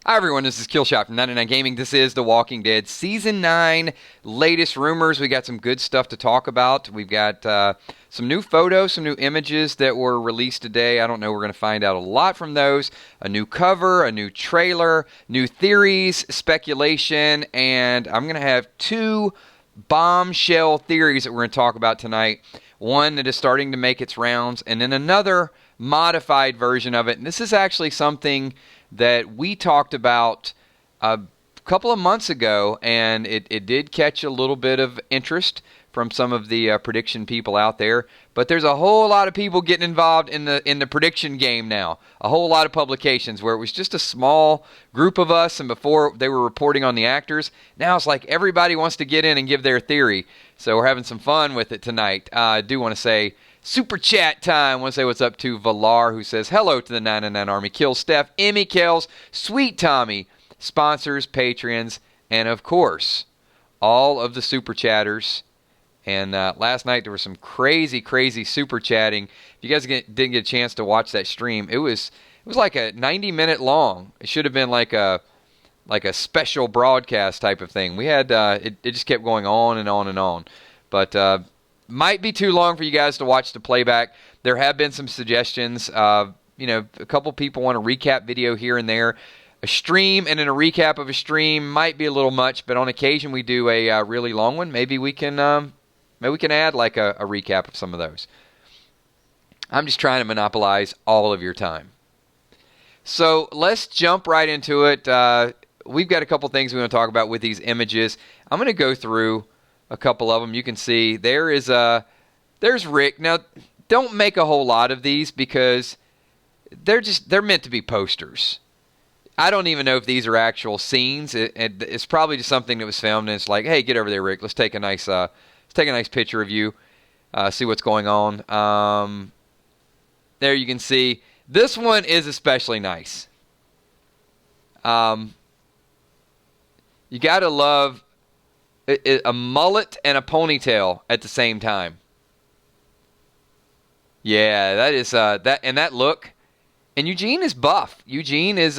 Hi everyone, this is Killshot from 99 Gaming. This is The Walking Dead Season 9 latest rumors. We got some good stuff to talk about. We've got some new photos, some new images that were released today. I don't know, we're going to find out a lot from those. A new cover, a new trailer, new theories, speculation, and I'm going to have two bombshell theories that we're going to talk about tonight. One that is starting to make its rounds, and then another modified version of it. And this is actually something that we talked about a couple of months ago, and it did catch a little bit of interest from some of the prediction people out there. But there's a whole lot of people getting involved in the prediction game now. A whole lot of publications where it was just a small group of us, and before they were reporting on the actors. Now it's like everybody wants to get in and give their theory. So we're having some fun with it tonight. I do want to say Super chat time. I want to say what's up to Valar, who says hello to the 99 Army. Kill Steph, Emmy Kells, Sweet Tommy, sponsors, patrons, and of course, all of the super chatters. And last night there was some crazy super chatting. If you guys didn't get a chance to watch that stream, it was like a 90-minute long. It should have been like a special broadcast type of thing. We had it just kept going on and on and on, but. Might be too long for you guys to watch the playback. There have been some suggestions. A couple people want a recap video here and there. A stream and then a recap of a stream might be a little much, but on occasion we do a really long one. Maybe we can add like a recap of some of those. I'm just trying to monopolize all of your time. So let's jump right into it. We've got a couple things we want to talk about with these images. I'm going to go through a couple of them. You can see there's Rick. Now, don't make a whole lot of these because they're meant to be posters. I don't even know if these are actual scenes. It's probably just something that was filmed, and it's like, hey, get over there, Rick. Let's take a nice picture of you. See what's going on. There you can see. This one is especially nice. You gotta love a mullet and a ponytail at the same time. Yeah, that is that look. And Eugene is buff. Eugene is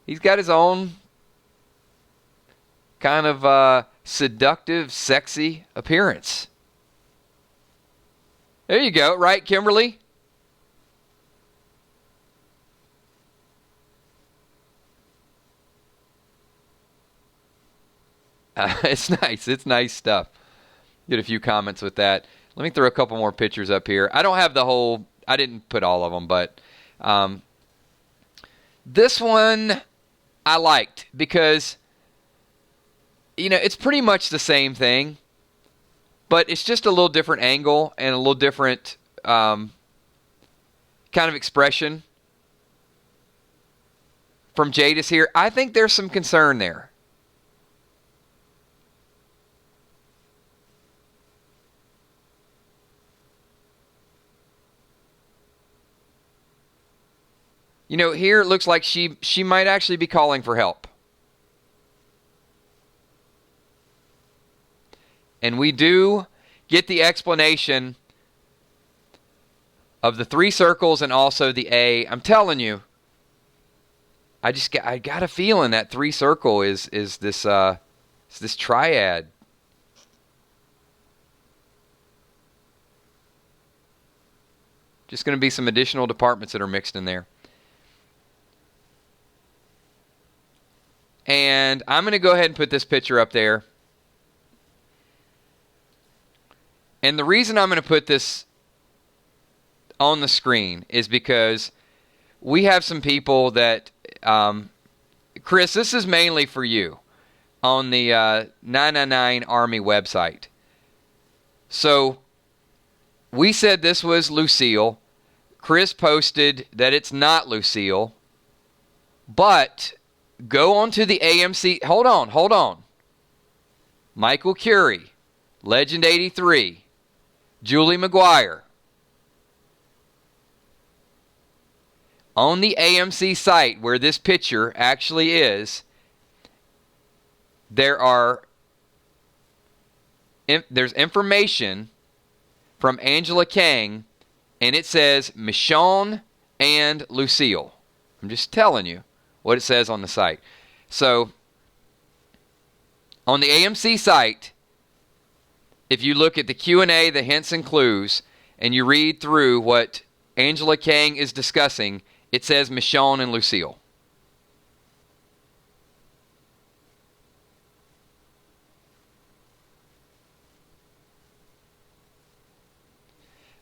he's got his own kind of seductive, sexy appearance. There you go, right, Kimberly? It's nice. It's nice stuff. Get a few comments with that. Let me throw a couple more pictures up here. I don't have the whole... I didn't put all of them, but... this one I liked because, it's pretty much the same thing, but it's just a little different angle and a little different kind of expression from Jadis here. I think there's some concern there. Here it looks like she might actually be calling for help. And we do get the explanation of the 3 circles and also the A. I'm telling you, I got a feeling that 3 circle is this triad. Just going to be some additional departments that are mixed in there. And I'm going to go ahead and put this picture up there. And the reason I'm going to put this on the screen is because we have some people that... Chris, this is mainly for you on the 999 Army website. So, we said this was Lucille. Chris posted that it's not Lucille. But... go on to the AMC. Hold on. Michael Curie, Legend 83, Julie McGuire. On the AMC site where this picture actually is, there's information from Angela Kang, and it says Michonne and Lucille. I'm just telling you what it says on the site. So, on the AMC site, if you look at the Q&A, the hints and clues, and you read through what Angela Kang is discussing, it says Michonne and Lucille.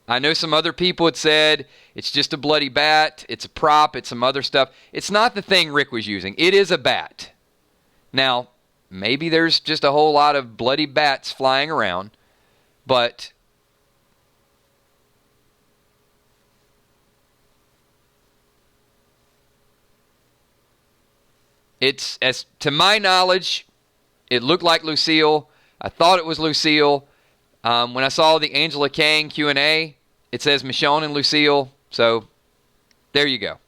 I know some other people had said it's just a bloody bat, it's a prop, it's some other stuff. It's not the thing Rick was using. It is a bat. Now, maybe there's just a whole lot of bloody bats flying around, but it's, as to my knowledge, it looked like Lucille. I thought it was Lucille. When I saw the Angela Kang Q&A, it says Michonne and Lucille. So, there you go.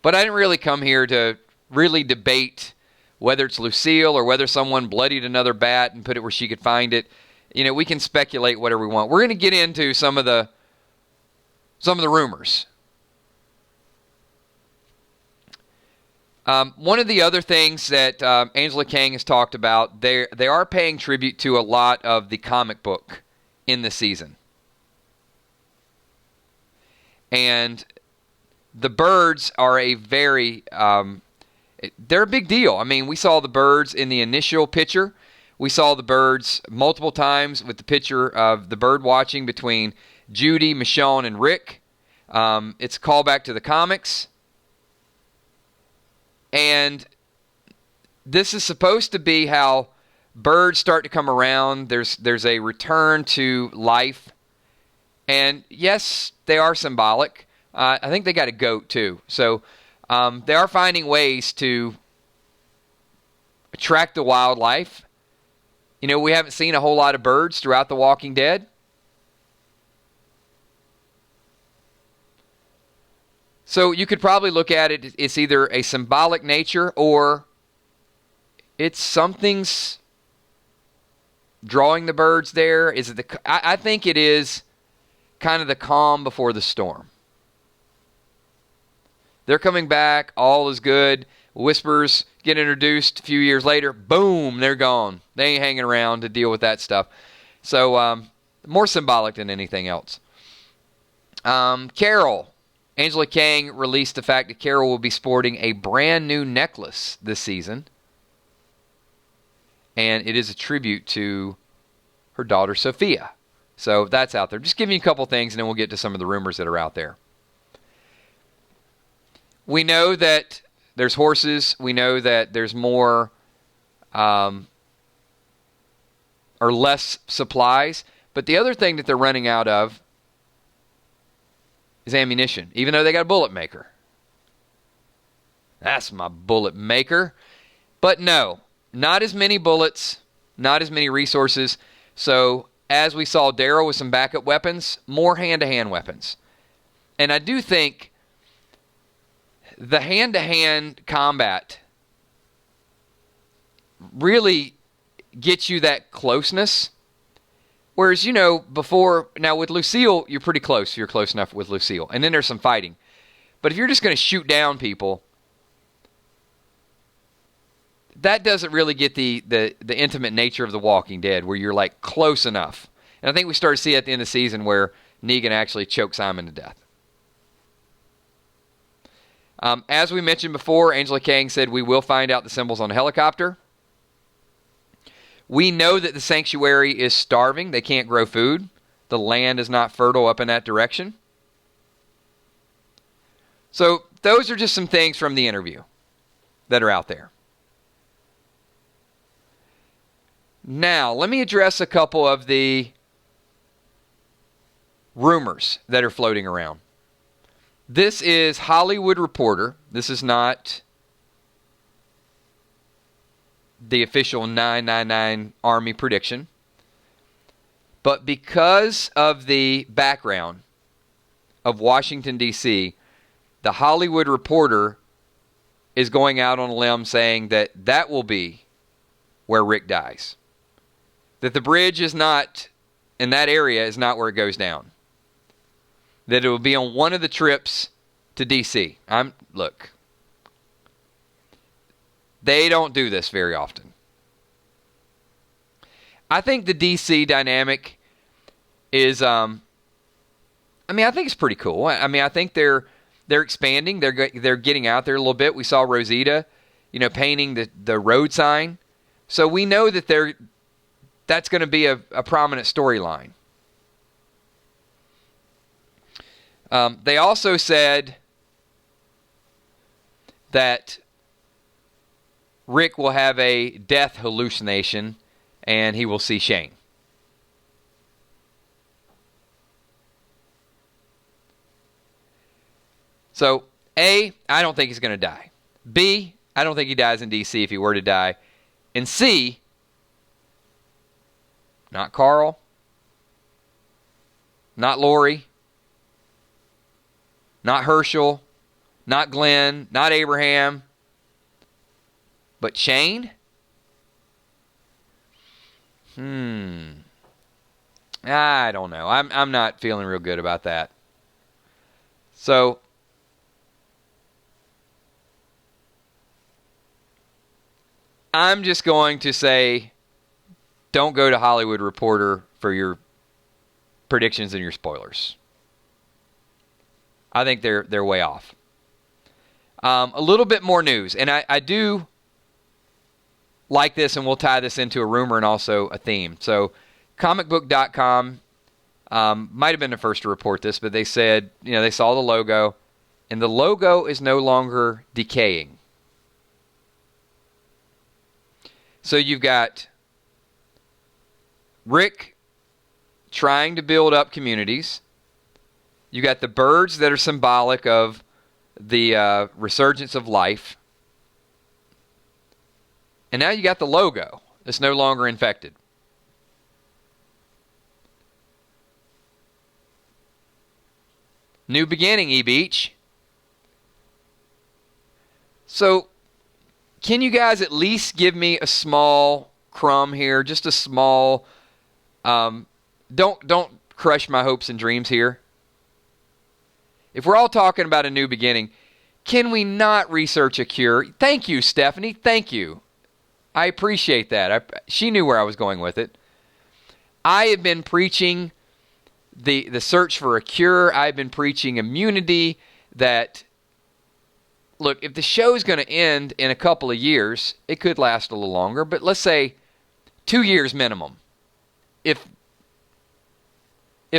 But I didn't really come here to really debate whether it's Lucille or whether someone bloodied another bat and put it where she could find it. You know, we can speculate whatever we want. We're going to get into some of the rumors. One of the other things that Angela Kang has talked about, they are paying tribute to a lot of the comic book in the season. And the birds are a very, they're a big deal. I mean, we saw the birds in the initial picture. We saw the birds multiple times with the picture of the bird watching between Judy, Michonne, and Rick. It's a callback to the comics. And this is supposed to be how birds start to come around. There's a return to life. And yes, they are symbolic. I think they got a goat too. So they are finding ways to attract the wildlife. You know, we haven't seen a whole lot of birds throughout The Walking Dead. So you could probably look at it, it's either a symbolic nature or it's something's drawing the birds there. Is it I think it is kind of the calm before the storm. They're coming back, all is good. Whispers get introduced a few years later, boom, they're gone. They ain't hanging around to deal with that stuff. So more symbolic than anything else. Carol. Angela Kang released the fact that Carol will be sporting a brand new necklace this season. And it is a tribute to her daughter, Sophia. So that's out there. Just giving you a couple things, and then we'll get to some of the rumors that are out there. We know that there's horses. We know that there's more or less supplies. But the other thing that they're running out of is ammunition, even though they got a bullet maker. That's my bullet maker. But no, not as many bullets, not as many resources. So as we saw Daryl with some backup weapons, more hand-to-hand weapons. And I do think the hand-to-hand combat really gets you that closeness. Whereas, you know, before, now with Lucille, you're pretty close. You're close enough with Lucille. And then there's some fighting. But if you're just going to shoot down people, that doesn't really get the intimate nature of The Walking Dead, where you're like close enough. And I think we started to see at the end of the season where Negan actually choked Simon to death. As we mentioned before, Angela Kang said we will find out the symbols on the helicopter. We know that the sanctuary is starving. They can't grow food. The land is not fertile up in that direction. So those are just some things from the interview that are out there. Now, let me address a couple of the rumors that are floating around. This is Hollywood Reporter. This is not the official 999 Army prediction. But because of the background of Washington, D.C., the Hollywood Reporter is going out on a limb saying that that will be where Rick dies. That the bridge is not in that area is not where it goes down. That it will be on one of the trips to D.C. Look, they don't do this very often. I think the D.C. dynamic is, I think it's pretty cool. I think they're expanding. They're getting out there a little bit. We saw Rosita, painting the road sign. So we know that that's going to be a prominent storyline. They also said that Rick will have a death hallucination and he will see Shane. So, A, I don't think he's going to die. B, I don't think he dies in D.C. if he were to die. And C, not Carl, not Lori, not Herschel, not Glenn, not Abraham, but Shane? I don't know. I'm not feeling real good about that. So, I'm just going to say, don't go to Hollywood Reporter for your predictions and your spoilers. I think they're way off. A little bit more news, and I do like this, and we'll tie this into a rumor and also a theme. So, comicbook.com might have been the first to report this, but they said, they saw the logo, and the logo is no longer decaying. So you've got Rick trying to build up communities. You got the birds that are symbolic of the resurgence of life. And now you got the logo that's no longer infected. New beginning, E-Beach. So, can you guys at least give me a small crumb here? Just a small... Don't crush my hopes and dreams here. If we're all talking about a new beginning, can we not research a cure? Thank you, Stephanie. Thank you. I appreciate that. She knew where I was going with it. I have been preaching the search for a cure. I've been preaching immunity. That, look, if the show's going to end in a couple of years, it could last a little longer, but let's say 2 years minimum, if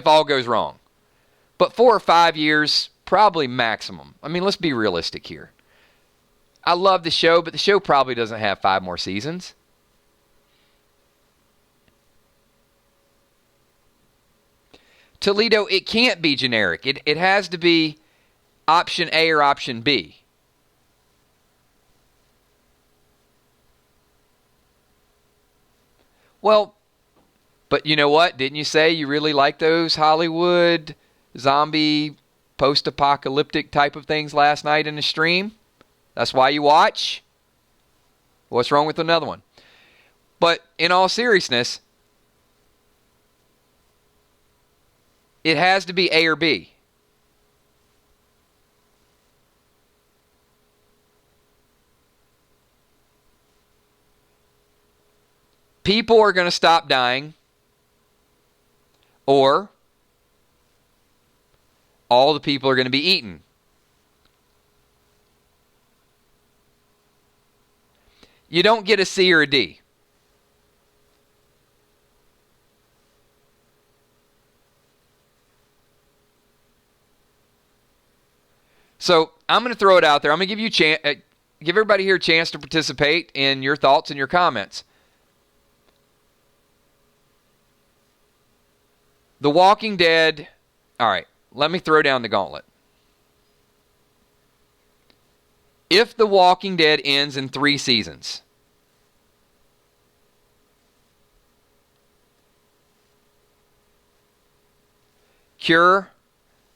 all goes wrong. But 4 or 5 years, probably maximum. Let's be realistic here. I love the show, but the show probably doesn't have 5 more seasons. Toledo, it can't be generic. It has to be option A or option B. Well, but you know what? Didn't you say you really like those Hollywood zombie post-apocalyptic type of things last night in the stream? That's why you watch? What's wrong with another one? But in all seriousness, it has to be A or B. People are going to stop dying, or all the people are going to be eaten. You don't get a C or a D. So I'm going to throw it out there. I'm going to give you give everybody here a chance to participate in your thoughts and your comments. The Walking Dead. All right, let me throw down the gauntlet. If The Walking Dead ends in 3 seasons, cure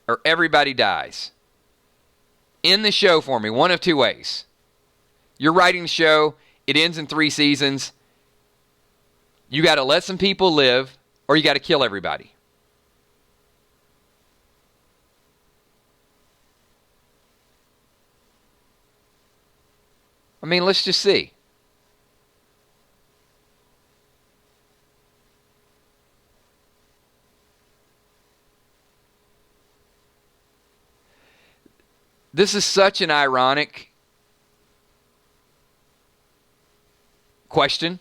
or everybody dies. End the show for me, one of 2 ways. You're writing the show, it ends in 3 seasons. You got to let some people live, or you got to kill everybody. I mean, let's just see. This is such an ironic question.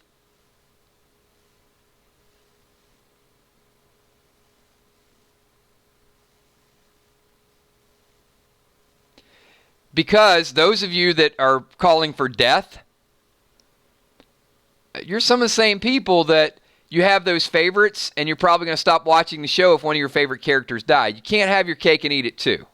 Because those of you that are calling for death, you're some of the same people that you have those favorites, and you're probably going to stop watching the show if one of your favorite characters died. You can't have your cake and eat it too.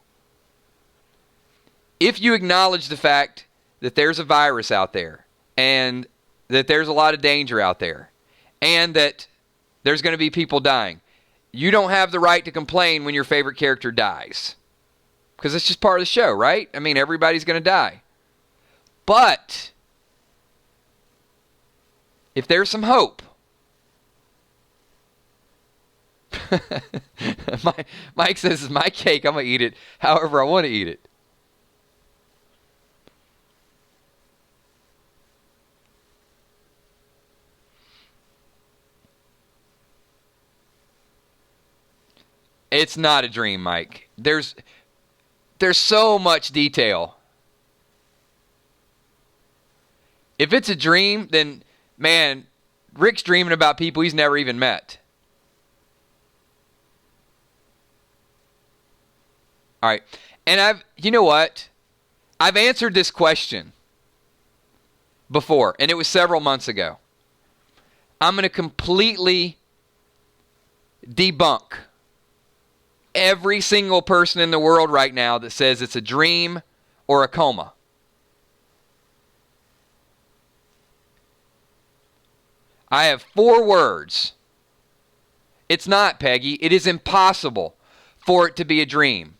If you acknowledge the fact that there's a virus out there, and that there's a lot of danger out there, and that there's going to be people dying, you don't have the right to complain when your favorite character dies. Because it's just part of the show, right? I mean, everybody's going to die. But if there's some hope, Mike says, it's my cake, I'm going to eat it however I want to eat it. It's not a dream, Mike. There's so much detail. If it's a dream, then, man, Rick's dreaming about people he's never even met. All right. And you know what? I've answered this question before, and it was several months ago. I'm going to completely debunk every single person in the world right now that says it's a dream or a coma. I have 4 words. It's not, Peggy. It is impossible for it to be a dream.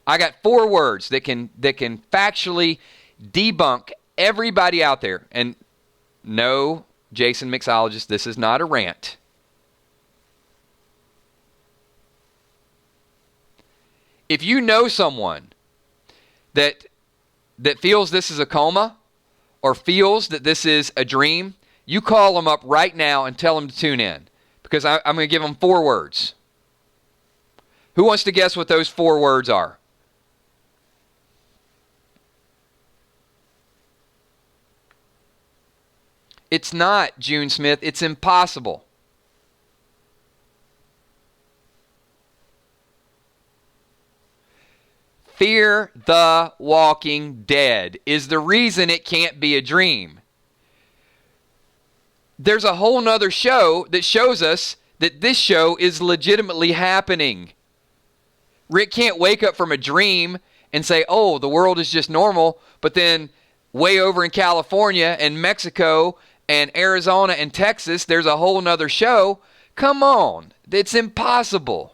I got 4 words that can factually debunk everybody out there. And no, Jason Mixologist, this is not a rant. If you know someone that feels this is a coma or feels that this is a dream, you call them up right now and tell them to tune in, because I'm going to give them 4 words. Who wants to guess what those 4 words are? It's not, June Smith. It's impossible. Fear the Walking Dead is the reason it can't be a dream. There's a whole nother show that shows us that this show is legitimately happening. Rick can't wake up from a dream and say, oh, the world is just normal, but then way over in California and Mexico and Arizona and Texas, there's a whole nother show. Come on. It's impossible.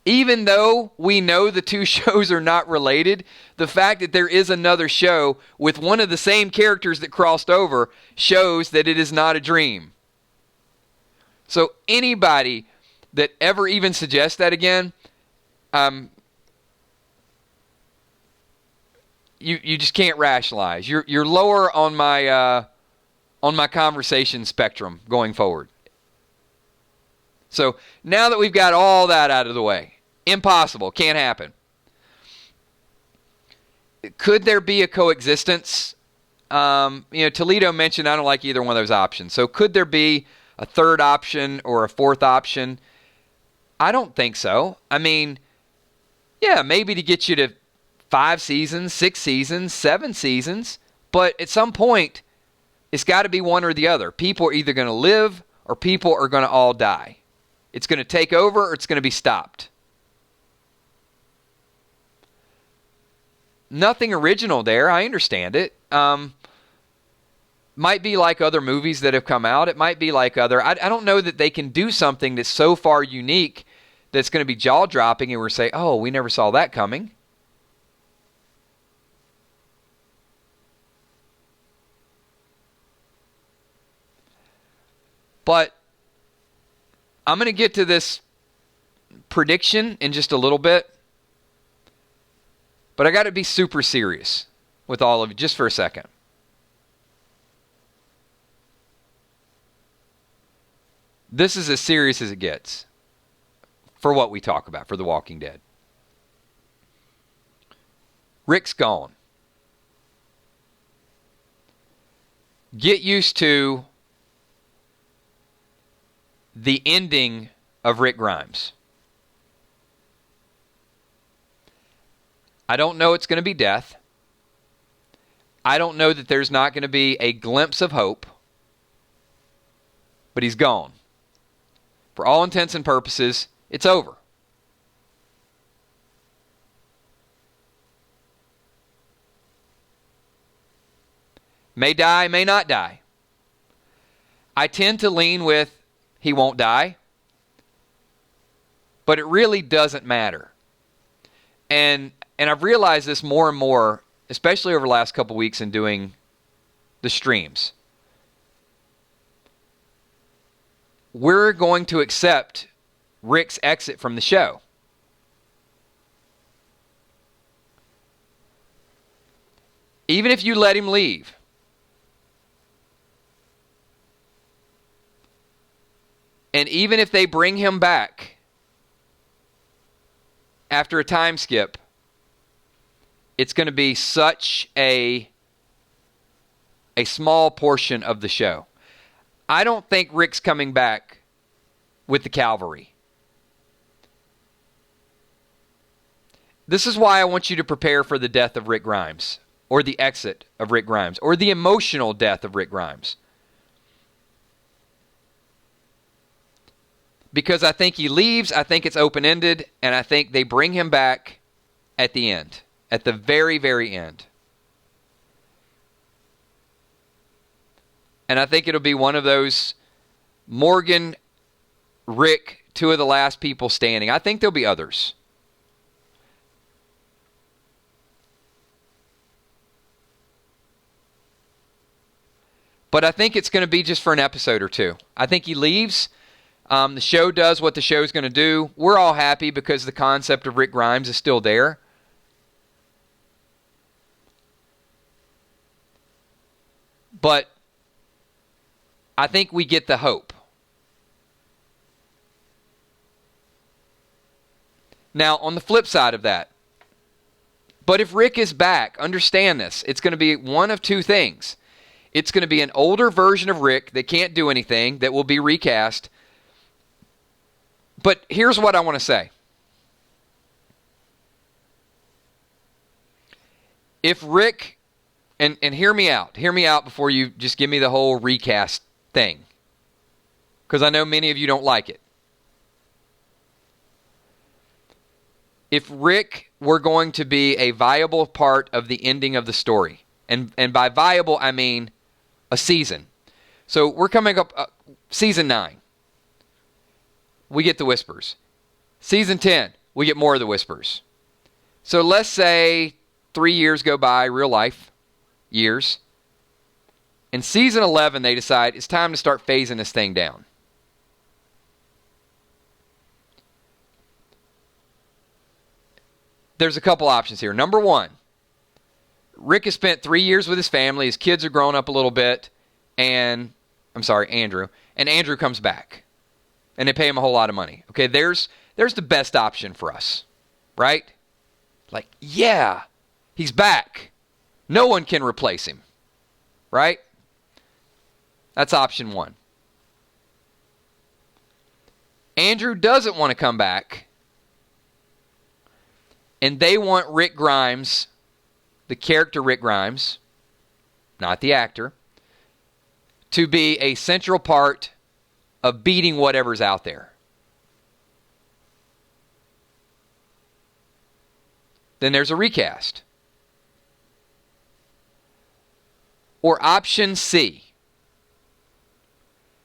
Even though we know the 2 shows are not related, the fact that there is another show with one of the same characters that crossed over shows that it is not a dream. So anybody that ever even suggests that again, you just can't rationalize. You're lower on my conversation spectrum going forward. So now that we've got all that out of the way, impossible, can't happen. Could there be a coexistence? Toledo mentioned I don't like either one of those options. So could there be a 3rd option or a 4th option? I don't think so. I mean, yeah, maybe to get you to 5 seasons, 6 seasons, 7 seasons, but at some point, it's got to be one or the other. People are either going to live or people are going to all die. It's going to take over or it's going to be stopped. Nothing original there. I understand it. Might be like other movies that have come out. It might be like other... I don't know that they can do something that's so far unique that's going to be jaw-dropping and we're say, oh, we never saw that coming. But I'm going to get to this prediction in just a little bit. But I got to be super serious with all of you just for a second. This is as serious as it gets for what we talk about, for The Walking Dead. Rick's gone. Get used to the ending of Rick Grimes. I don't know it's going to be death. I don't know that there's not going to be a glimpse of hope. But he's gone. For all intents and purposes, it's over. May die, may not die. I tend to lean with he won't die. But it really doesn't matter. And I've realized this more and more, especially over the last couple weeks in doing the streams. We're going to accept Rick's exit from the show. Even if you let him leave. And even if they bring him back after a time skip, it's going to be such a small portion of the show. I don't think Rick's coming back with the cavalry. This is why I want you to prepare for the death of Rick Grimes, or the exit of Rick Grimes, or the emotional death of Rick Grimes. Because I think he leaves, I think it's open-ended, and I think they bring him back at the end. At the very, very end. And I think it'll be one of those Morgan, Rick, two of the last people standing. I think there'll be others. But I think it's going to be just for an episode or two. I think he leaves. The show does what the show's going to do. We're all happy because the concept of Rick Grimes is still there. But I think we get the hope. Now, on the flip side of that, but if Rick is back, understand this. It's going to be one of two things. It's going to be an older version of Rick that can't do anything, that will be recast. But here's what I want to say. If Rick, and hear me out before you just give me the whole recast thing. Because I know many of you don't like it. If Rick were going to be a viable part of the ending of the story, and by viable I mean a season. So we're coming up, season 9. We get the whispers. Season 10, we get more of the whispers. So let's say 3 years go by, real life years. In season 11, they decide it's time to start phasing this thing down. There's a couple options here. Number one, Rick has spent 3 years with his family. His kids are growing up a little bit. Andrew. And Andrew comes back. And they pay him a whole lot of money. Okay, there's the best option for us. Right? Like, yeah, he's back. No one can replace him. Right? That's option one. Andrew doesn't want to come back. And they want Rick Grimes, the character Rick Grimes, not the actor, to be a central part of beating whatever's out there. Then there's a recast. Or option C.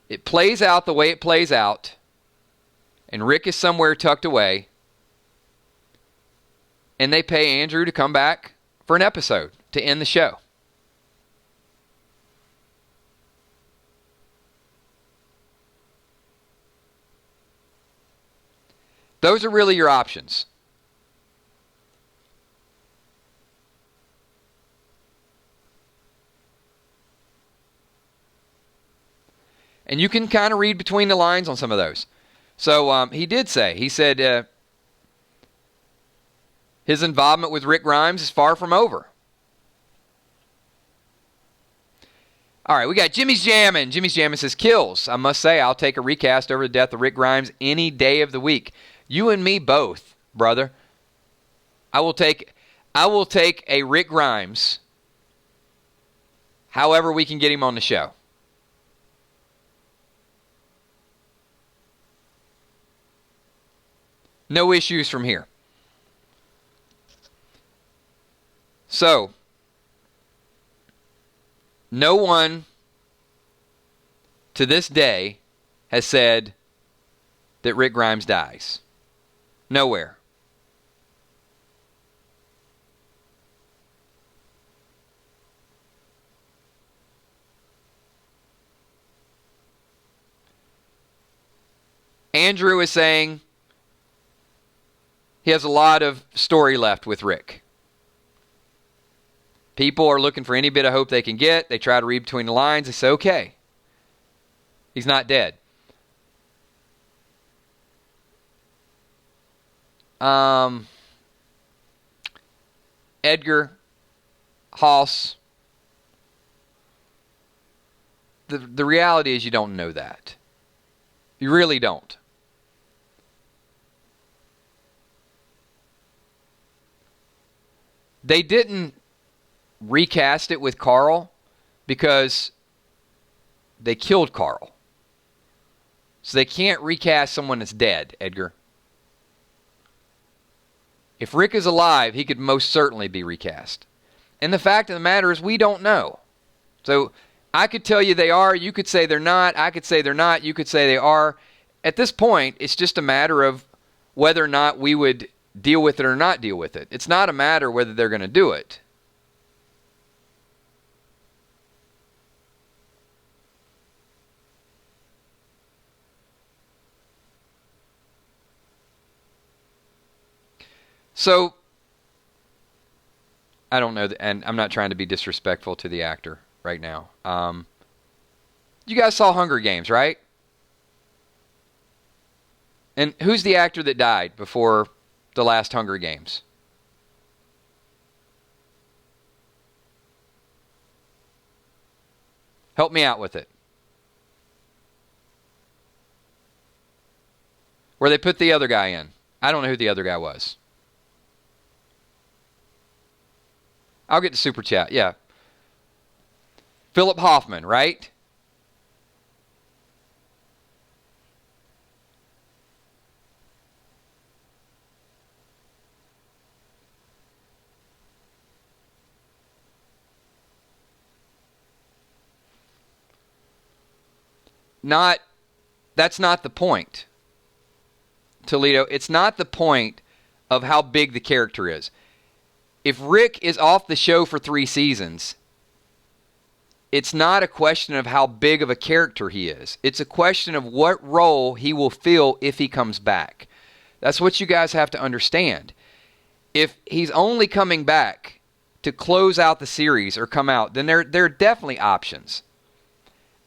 It plays out the way it plays out, and Rick is somewhere tucked away, and they pay Andrew to come back for an episode to end the show. Those are really your options. And you can kind of read between the lines on some of those. So he did say, he said his involvement with Rick Grimes is far from over. All right, we got Jimmy's Jammin'. Jimmy's Jammin' says, kills. I must say, I'll take a recast over the death of Rick Grimes any day of the week. You and me both, brother. I will take a Rick Grimes however we can get him on the show. No issues from here. So, no one to this day has said that Rick Grimes dies. Nowhere. Andrew is saying he has a lot of story left with Rick. People are looking for any bit of hope they can get. They try to read between the lines. They say, okay, he's not dead. Edgar Haas. The reality is you don't know that. You really don't. They didn't recast it with Carl because they killed Carl. So they can't recast someone that's dead, Edgar. If Rick is alive, he could most certainly be recast. And the fact of the matter is we don't know. So I could tell you they are, you could say they're not, I could say they're not, you could say they are. At this point, it's just a matter of whether or not we would deal with it or not deal with it. It's not a matter whether they're going to do it. So, I don't know, and I'm not trying to be disrespectful to the actor right now. You guys saw Hunger Games, right? And who's the actor that died before the last Hunger Games? Help me out with it. Where they put the other guy in. I don't know who the other guy was. I'll get the super chat, yeah. Philip Hoffman, right? That's not the point, Toledo. It's not the point of how big the character is. If Rick is off the show for 3 seasons, it's not a question of how big of a character he is. It's a question of what role he will fill if he comes back. That's what you guys have to understand. If he's only coming back to close out the series or come out, then there are definitely options.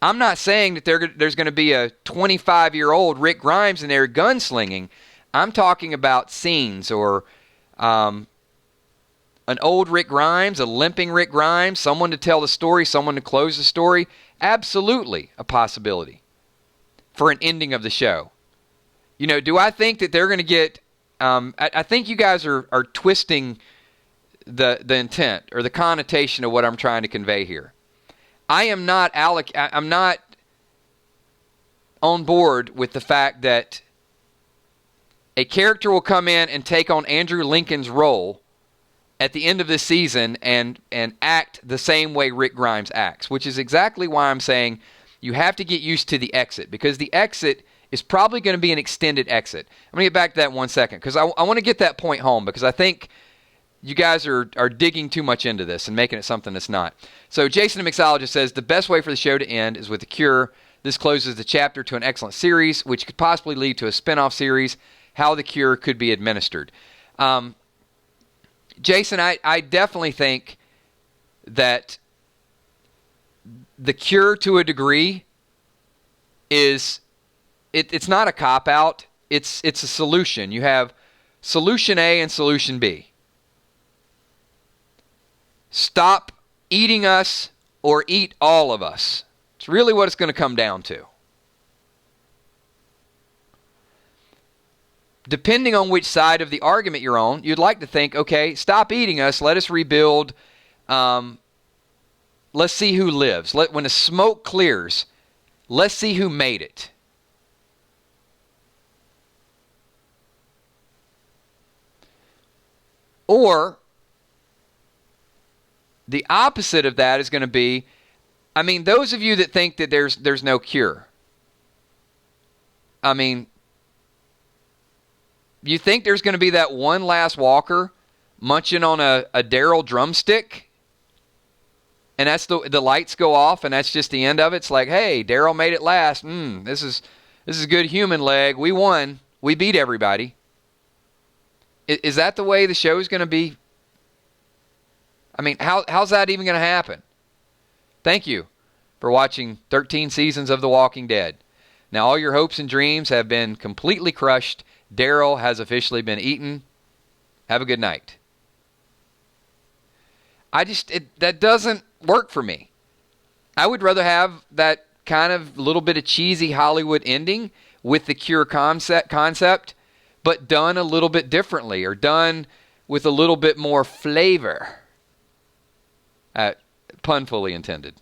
I'm not saying that there's going to be a 25-year-old Rick Grimes in there gunslinging. I'm talking about scenes or an old Rick Grimes, a limping Rick Grimes, someone to tell the story, someone to close the story. Absolutely a possibility for an ending of the show. You know, do I think that they're going to get... I think you guys are twisting the intent or the connotation of what I'm trying to convey here. I'm not on board with the fact that a character will come in and take on Andrew Lincoln's role at the end of this season and act the same way Rick Grimes acts, which is exactly why I'm saying you have to get used to the exit, because the exit is probably going to be an extended exit. I'm going to get back to that in 1 second, because I want to get that point home, because I think you guys are digging too much into this and making it something that's not. So Jason the Mixologist says, the best way for the show to end is with The Cure. This closes the chapter to an excellent series, which could possibly lead to a spin-off series. how the cure could be administered. Jason, I definitely think that the cure to a degree is it's not a cop-out. It's a solution. You have solution A and solution B. Stop eating us or eat all of us. It's really what it's going to come down to. Depending on which side of the argument you're on, you'd like to think, okay, stop eating us. Let us rebuild. Let's see who lives. When the smoke clears, let's see who made it. Or the opposite of that is going to be, I mean, those of you that think that there's no cure. I mean, you think there's going to be that one last walker munching on a Daryl drumstick? And that's the lights go off and that's just the end of it? It's like, hey, Daryl made it last. This is good human leg. We won. We beat everybody. Is that the way the show is going to be? I mean, how's that even going to happen? Thank you for watching 13 seasons of The Walking Dead. Now, all your hopes and dreams have been completely crushed. Daryl has officially been eaten. Have a good night. That doesn't work for me. I would rather have that kind of little bit of cheesy Hollywood ending with the cure concept, but done a little bit differently or done with a little bit more flavor. Pun fully intended.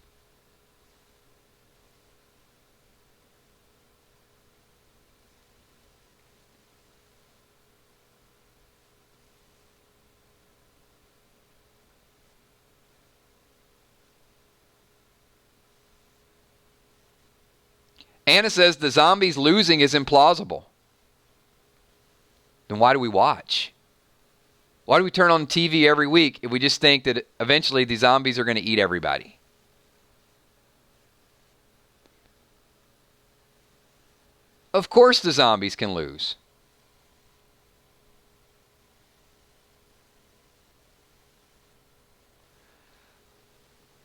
Anna says the zombies losing is implausible. Then why do we watch? Why do we turn on TV every week if we just think that eventually the zombies are going to eat everybody? Of course the zombies can lose.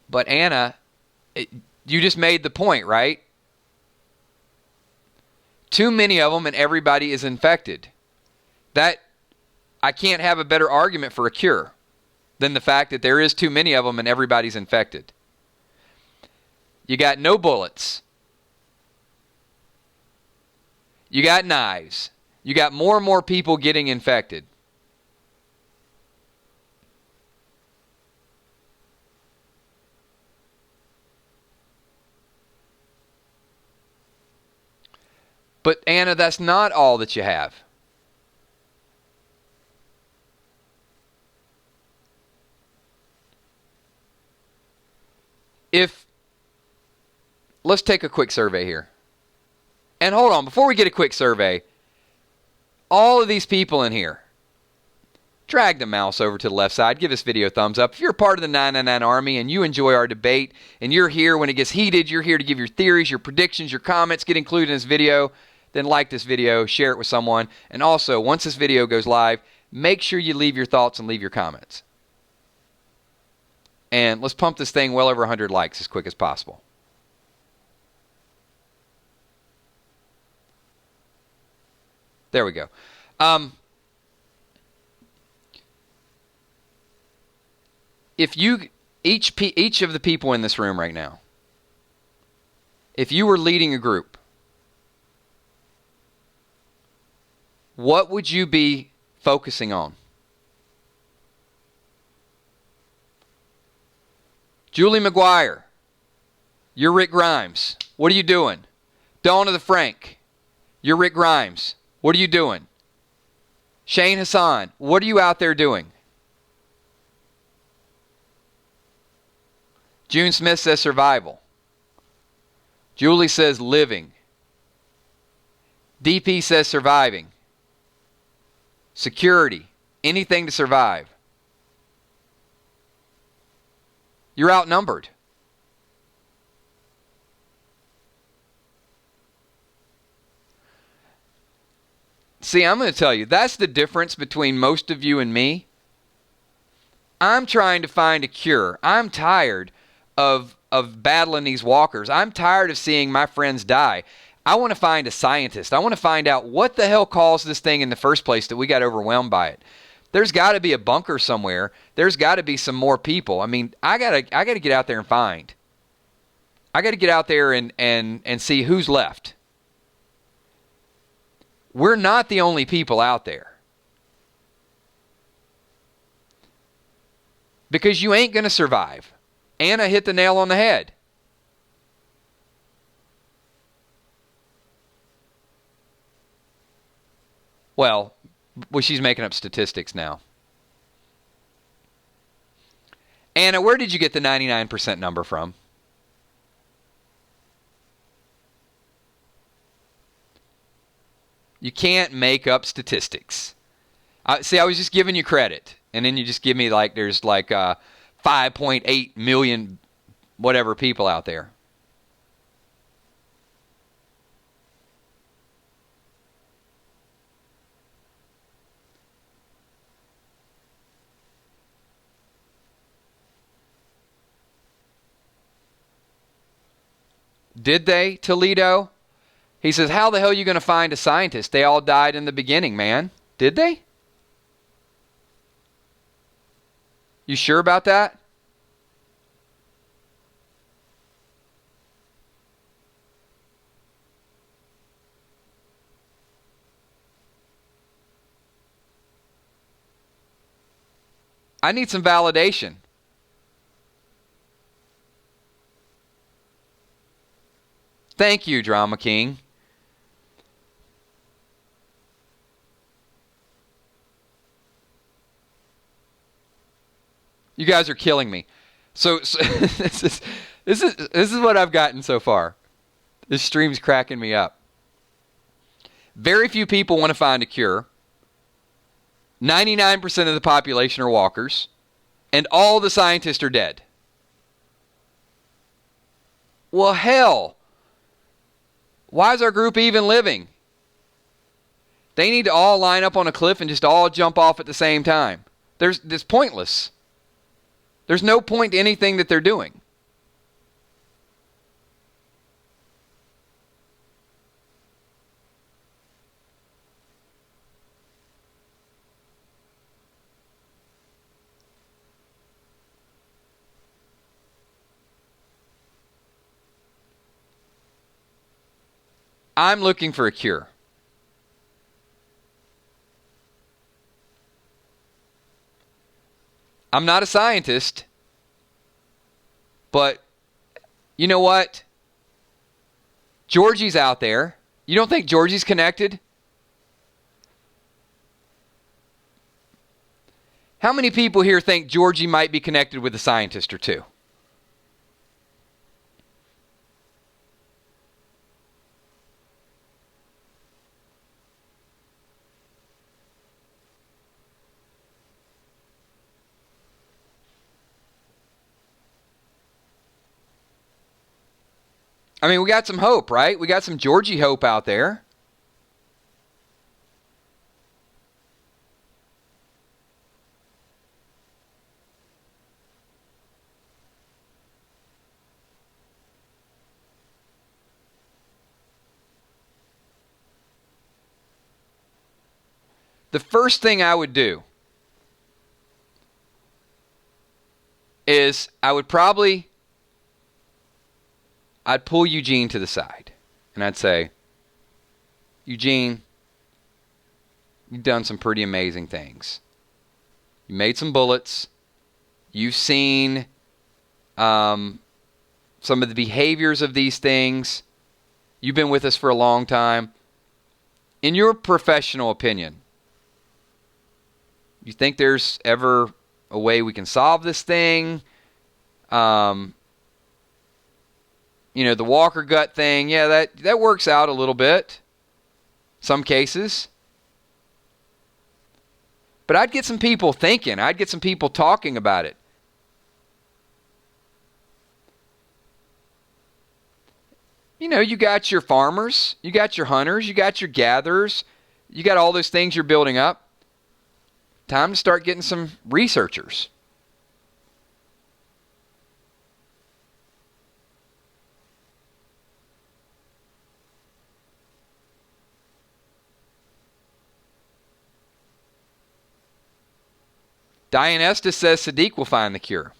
But Anna, you just made the point, right? Too many of them and everybody is infected. That I can't have a better argument for a cure than the fact that there is too many of them and everybody's infected. You got no bullets. You got knives. You got more and more people getting infected. But Anna, that's not all that you have. Let's take a quick survey here. And hold on, before we get a quick survey, all of these people in here, drag the mouse over to the left side, give this video a thumbs up. If you're a part of the 999 Army and you enjoy our debate and you're here when it gets heated, you're here to give your theories, your predictions, your comments, get included in this video, then like this video, share it with someone. And also, once this video goes live, make sure you leave your thoughts and leave your comments. And let's pump this thing well over 100 likes as quick as possible. There we go. If you, each of the people in this room right now, if you were leading a group, what would you be focusing on? Julie McGuire, you're Rick Grimes. What are you doing? Dawn of the Frank, you're Rick Grimes. What are you doing? Shane Hassan, what are you out there doing? June Smith says survival. Julie says living. DP says surviving. Security. Anything to survive. You're outnumbered. See, I'm going to tell you, that's the difference between most of you and me. I'm trying to find a cure. I'm tired of battling these walkers. I'm tired of seeing my friends die. I want to find a scientist. I want to find out what the hell caused this thing in the first place that we got overwhelmed by it. There's got to be a bunker somewhere. There's got to be some more people. I mean, I gotta get out there and find. I got to get out there and see who's left. We're not the only people out there. Because you ain't going to survive. Anna hit the nail on the head. Well, she's making up statistics now. Anna, where did you get the 99% number from? You can't make up statistics. See, I was just giving you credit. And then you just give me like there's like 5.8 million whatever people out there. Did they, Toledo? He says, how the hell are you going to find a scientist? They all died in the beginning, man. Did they? You sure about that? I need some validation. Thank you, Drama King. You guys are killing me. So this is what I've gotten so far. This stream's cracking me up. Very few people want to find a cure. 99% of the population are walkers, and all the scientists are dead. Well, hell. Why is our group even living? They need to all line up on a cliff and just all jump off at the same time. It's pointless. There's no point to anything that they're doing. I'm looking for a cure. I'm not a scientist, but you know what? Georgie's out there. You don't think Georgie's connected? How many people here think Georgie might be connected with a scientist or two? I mean, we got some hope, right? We got some Georgie hope out there. The first thing I would do is I'd pull Eugene to the side and I'd say, Eugene, you've done some pretty amazing things. You made some bullets. You've seen some of the behaviors of these things. You've been with us for a long time. In your professional opinion, you think there's ever a way we can solve this thing? The walker gut thing, yeah, that works out a little bit. Some cases. But I'd get some people thinking. I'd get some people talking about it. You got your farmers, you got your hunters, you got your gatherers, You got all those things you're building up. Time to start getting some researchers. Diane Estes says Sadiq will find the cure.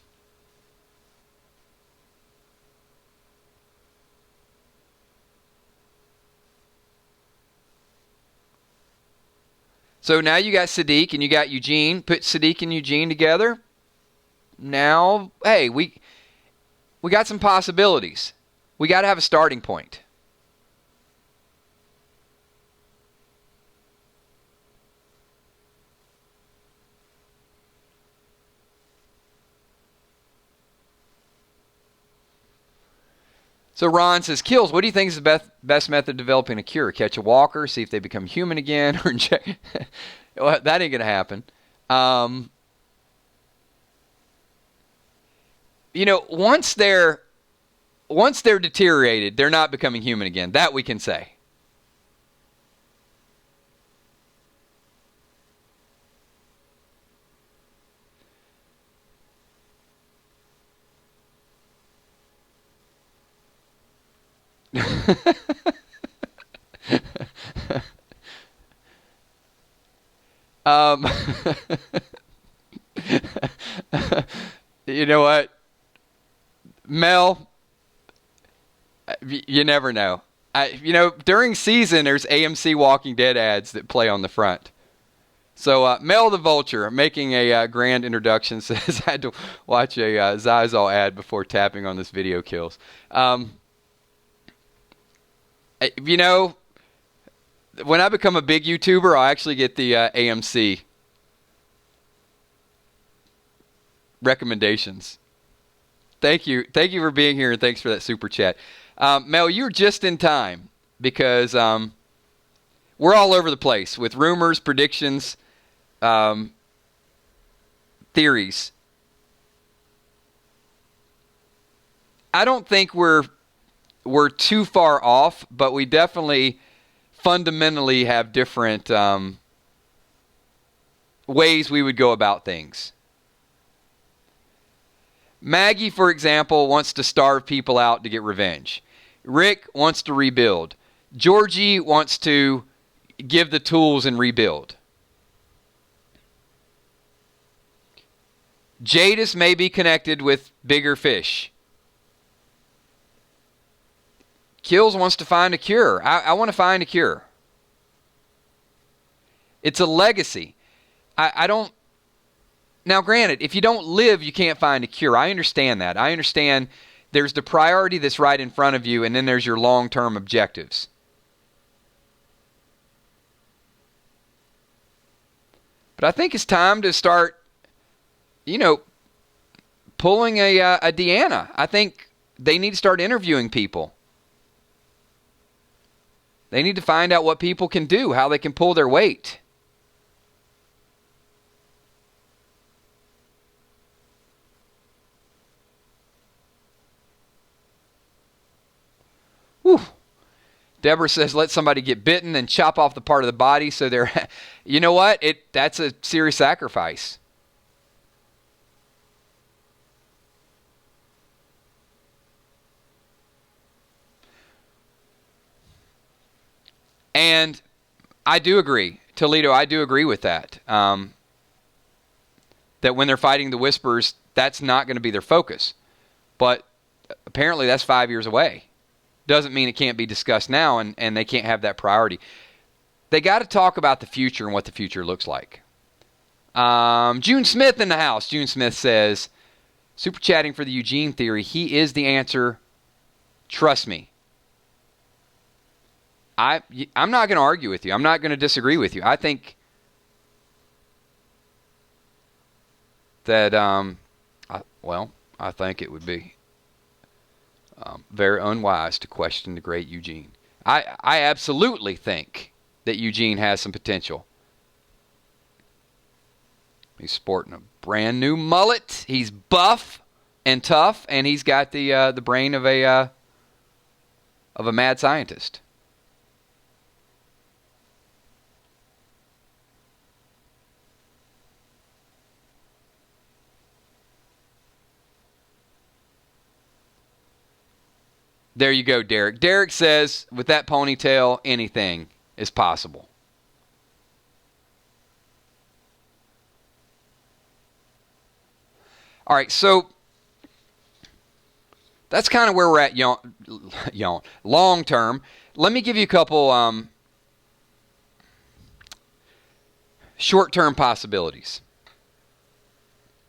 So now you got Sadiq and you got Eugene. Put Sadiq and Eugene together. Now, hey, we got some possibilities. We got to have a starting point. So Ron says, Kills, what do you think is the best method of developing a cure? Catch a walker, see if they become human again, or inject? Well, that ain't going to happen. Once they're deteriorated, they're not becoming human again. That we can say. You know what, Mel? You never know. During season, there's AMC Walking Dead ads that play on the front. So Mel the Vulture, making a grand introduction, says I had to watch a Zizal ad before tapping on this video, Kills. When I become a big YouTuber, I'll actually get the AMC recommendations. Thank you for being here, and thanks for that super chat. Mel, you're just in time because we're all over the place with rumors, predictions, theories. I don't think we're too far off, but we definitely fundamentally have different ways we would go about things. Maggie, for example, wants to starve people out to get revenge. Rick wants to rebuild. Georgie wants to give the tools and rebuild. Jadis may be connected with bigger fish. Kills wants to find a cure. I want to find a cure. It's a legacy. I don't... Now, granted, if you don't live, you can't find a cure. I understand that. I understand there's the priority that's right in front of you, and then there's your long-term objectives. But I think it's time to start, pulling a Deanna. I think they need to start interviewing people. They need to find out what people can do, how they can pull their weight. Whew. Deborah says, let somebody get bitten and chop off the part of the body so they're... You know what? That's a serious sacrifice. And I do agree. Toledo, I do agree with that. That when they're fighting the Whispers, that's not going to be their focus. But apparently that's 5 years away. Doesn't mean it can't be discussed now, and they can't have that priority. They got to talk about the future and what the future looks like. June Smith in the house. June Smith says, super chatting for the Eugene theory. He is the answer. Trust me. I'm not going to argue with you. I'm not going to disagree with you. I think that, I think it would be very unwise to question the great Eugene. I absolutely think that Eugene has some potential. He's sporting a brand new mullet. He's buff and tough, and he's got the brain of a mad scientist. There you go, Derek. Derek says, with that ponytail, anything is possible. All right, so that's kind of where we're at long term. Let me give you a couple short-term possibilities.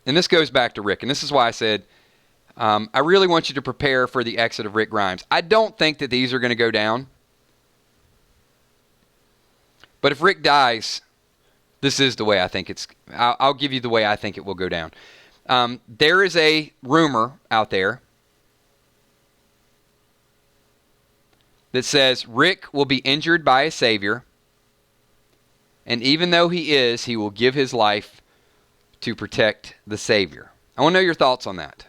And this goes back to Rick, and this is why I said I really want you to prepare for the exit of Rick Grimes. I don't think that these are going to go down. But if Rick dies, this is the way I think it's... I'll give you the way I think it will go down. There is a rumor out there that says Rick will be injured by a savior, and even though he is, he will give his life to protect the savior. I want to know your thoughts on that.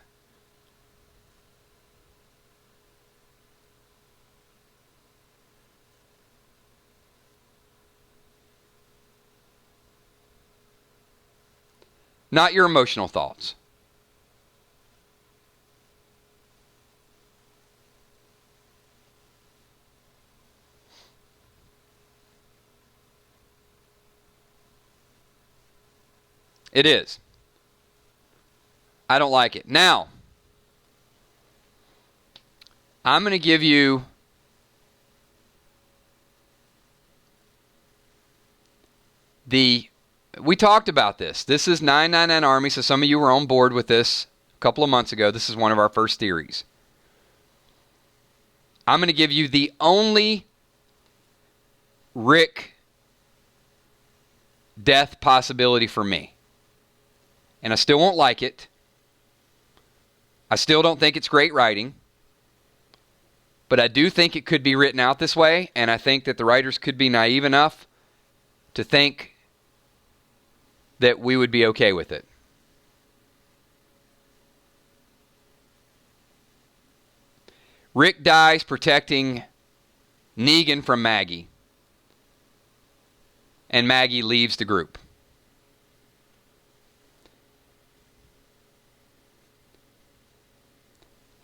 Not your emotional thoughts. It is. I don't like it. Now, I'm going to give you we talked about this. This is 999 Army, so some of you were on board with this a couple of months ago. This is one of our first theories. I'm going to give you the only Rick death possibility for me. And I still won't like it. I still don't think it's great writing. But I do think it could be written out this way, and I think that the writers could be naive enough to think that we would be okay with it. Rick dies protecting Negan from Maggie, and Maggie leaves the group.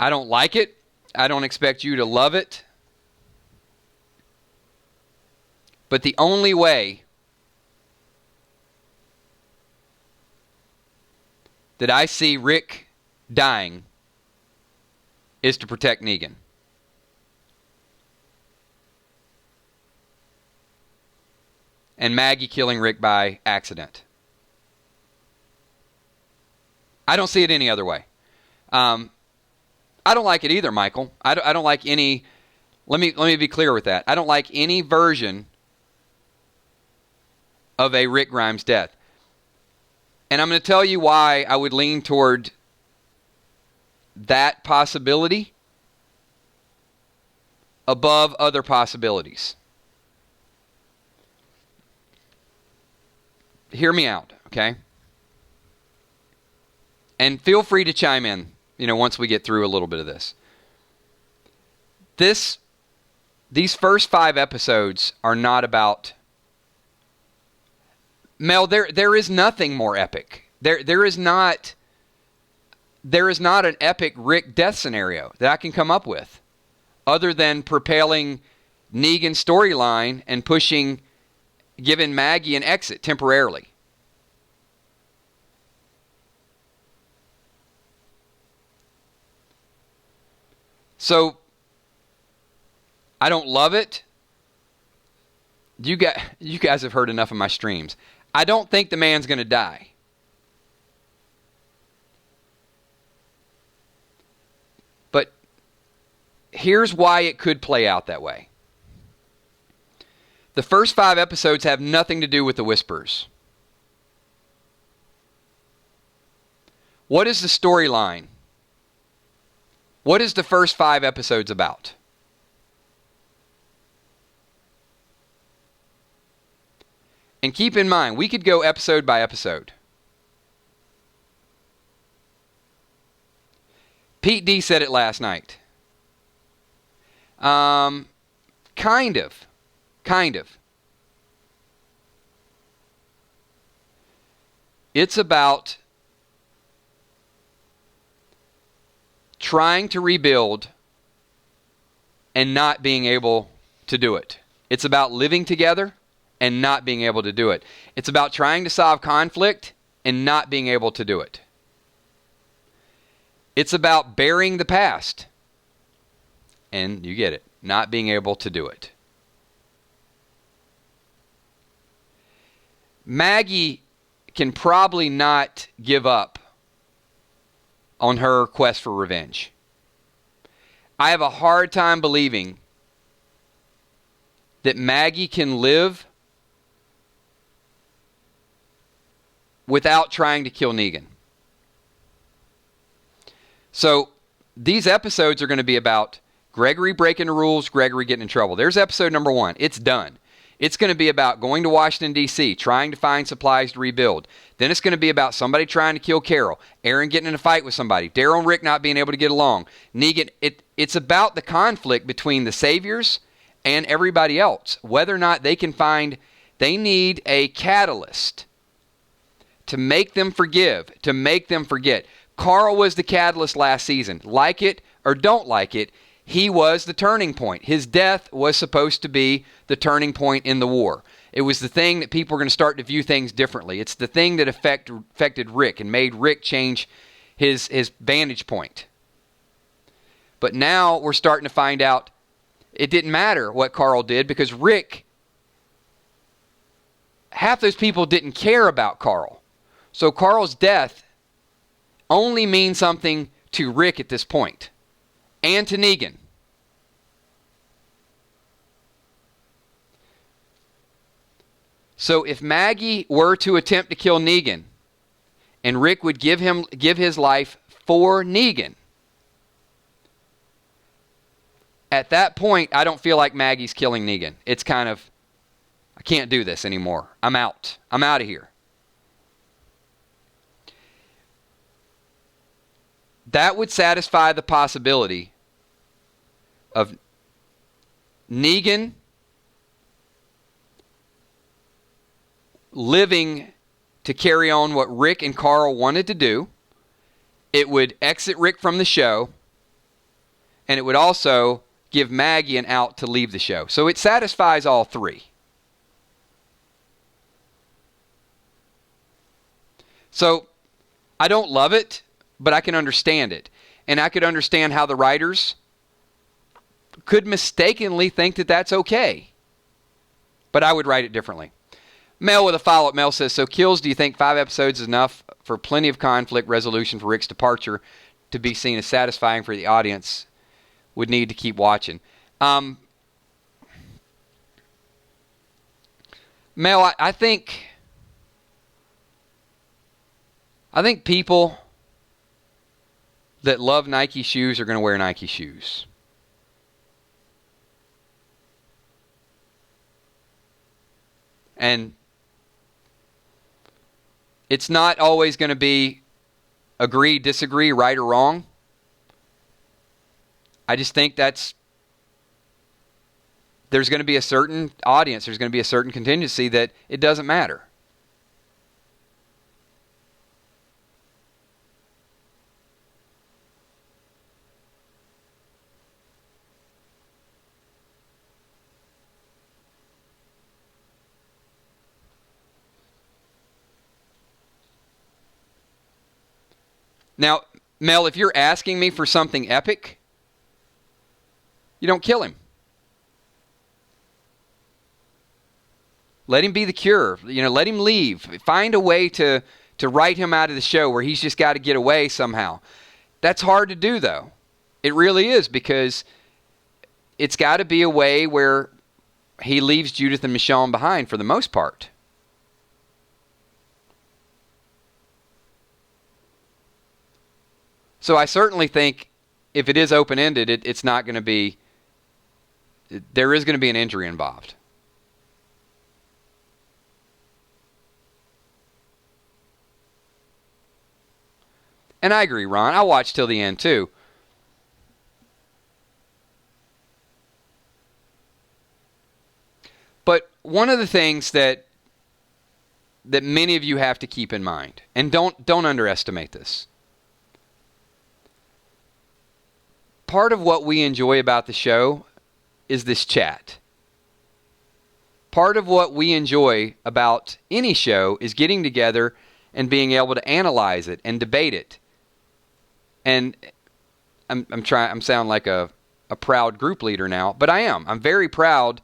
I don't like it. I don't expect you to love it. But the only way that I see Rick dying is to protect Negan. And Maggie killing Rick by accident. I don't see it any other way. I don't like it either, Michael. I don't like any... Let me be clear with that. I don't like any version of a Rick Grimes death. And I'm going to tell you why I would lean toward that possibility above other possibilities. Hear me out, okay? And feel free to chime in, once we get through a little bit of this. These first 5 episodes are not about... Mel, there is nothing more epic. There is not an epic Rick death scenario that I can come up with other than propelling Negan's storyline and giving Maggie an exit temporarily. So, I don't love it. You guys have heard enough of my streams. I don't think the man's going to die. But here's why it could play out that way. The first 5 episodes have nothing to do with the Whisperers. What is the storyline? What is the first 5 episodes about? And keep in mind, we could go episode by episode. Pete D said it last night. Kind of. It's about trying to rebuild and not being able to do it. It's about living together and not being able to do it. It's about trying to solve conflict and not being able to do it. It's about burying the past. And you get it, not being able to do it. Maggie can probably not give up on her quest for revenge. I have a hard time believing that Maggie can live without trying to kill Negan. So these episodes are going to be about Gregory breaking the rules, Gregory getting in trouble. There's episode number 1. It's done. It's going to be about going to Washington, D.C., trying to find supplies to rebuild. Then it's going to be about somebody trying to kill Carol, Aaron getting in a fight with somebody, Daryl and Rick not being able to get along, Negan. It's about the conflict between the Saviors and everybody else, whether or not they can find, they need a catalyst to make them forgive, to make them forget. Carl was the catalyst last season. Like it or don't like it, he was the turning point. His death was supposed to be the turning point in the war. It was the thing that people were going to start to view things differently. It's the thing that affected Rick and made Rick change his vantage point. But now we're starting to find out it didn't matter what Carl did, because Rick, half those people didn't care about Carl. So Carl's death only means something to Rick at this point, and to Negan. So if Maggie were to attempt to kill Negan, and Rick would give his life for Negan, at that point, I don't feel like Maggie's killing Negan. It's kind of, I can't do this anymore. I'm out. I'm out of here. That would satisfy the possibility of Negan living to carry on what Rick and Carl wanted to do. It would exit Rick from the show, and it would also give Maggie an out to leave the show. So it satisfies all three. So I don't love it, but I can understand it. And I could understand how the writers could mistakenly think that that's okay. But I would write it differently. Mel with a follow-up. Mel says, so Kills, do you think 5 episodes is enough for plenty of conflict resolution for Rick's departure to be seen as satisfying for the audience? Would need to keep watching. Mel, I think people that love Nike shoes are going to wear Nike shoes. And it's not always going to be agree, disagree, right or wrong. I just think there's going to be a certain audience, there's going to be a certain contingency that it doesn't matter. Now, Mel, if you're asking me for something epic, you don't kill him. Let him be the cure. Let him leave. Find a way to write him out of the show where he's just got to get away somehow. That's hard to do, though. It really is, because it's got to be a way where he leaves Judith and Michonne behind for the most part. So I certainly think if it is open-ended, it's not going to be, there is going to be an injury involved. And I agree, Ron. I'll watch till the end, too. But one of the things that many of you have to keep in mind, and don't underestimate this, part of what we enjoy about the show is this chat. Part of what we enjoy about any show is getting together and being able to analyze it and debate it. And I'm sounding like a proud group leader now, but I am. I'm very proud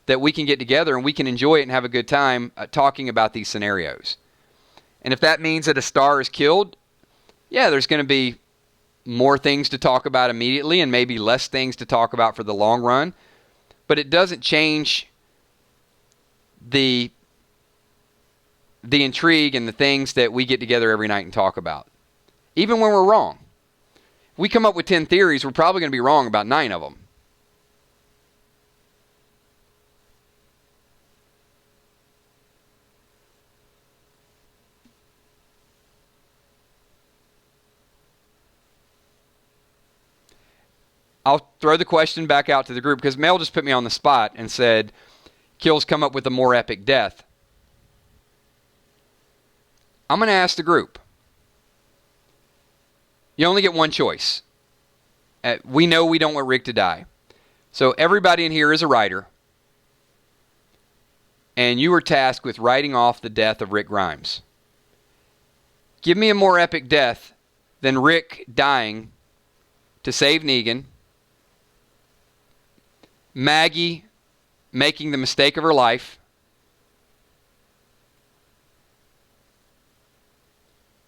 that we can get together and we can enjoy it and have a good time talking about these scenarios. And if that means that a star is killed, yeah, there's going to be more things to talk about immediately and maybe less things to talk about for the long run. But it doesn't change the intrigue and the things that we get together every night and talk about. Even when we're wrong. If we come up with 10 theories, we're probably going to be wrong about 9 of them. I'll throw the question back out to the group because Mel just put me on the spot and said, kills come up with a more epic death. I'm going to ask the group. You only get one choice. We know we don't want Rick to die. So everybody in here is a writer. And you were tasked with writing off the death of Rick Grimes. Give me a more epic death than Rick dying to save Negan, Maggie making the mistake of her life,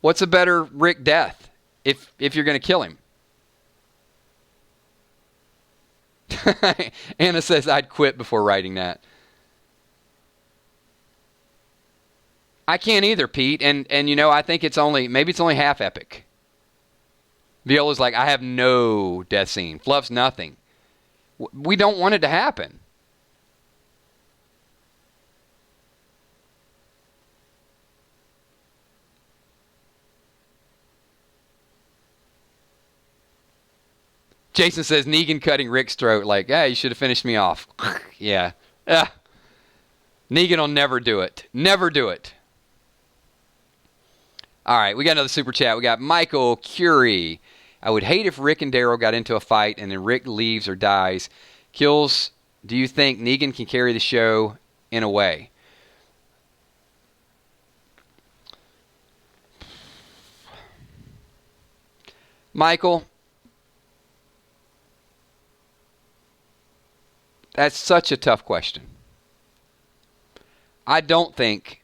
what's a better Rick death if you're going to kill him? Anna says, I'd quit before writing that. I can't either, Pete. And you know, I think maybe it's only half epic. Viola's like, I have no death scene. Fluff's nothing. We don't want it to happen. Jason says, Negan cutting Rick's throat like, hey, you should have finished me off. Yeah. Negan will never do it. Never do it. All right, we got another super chat. We got Michael Curie. I would hate if Rick and Daryl got into a fight and then Rick leaves or dies. Kills, do you think Negan can carry the show in a way? Michael, that's such a tough question. I don't think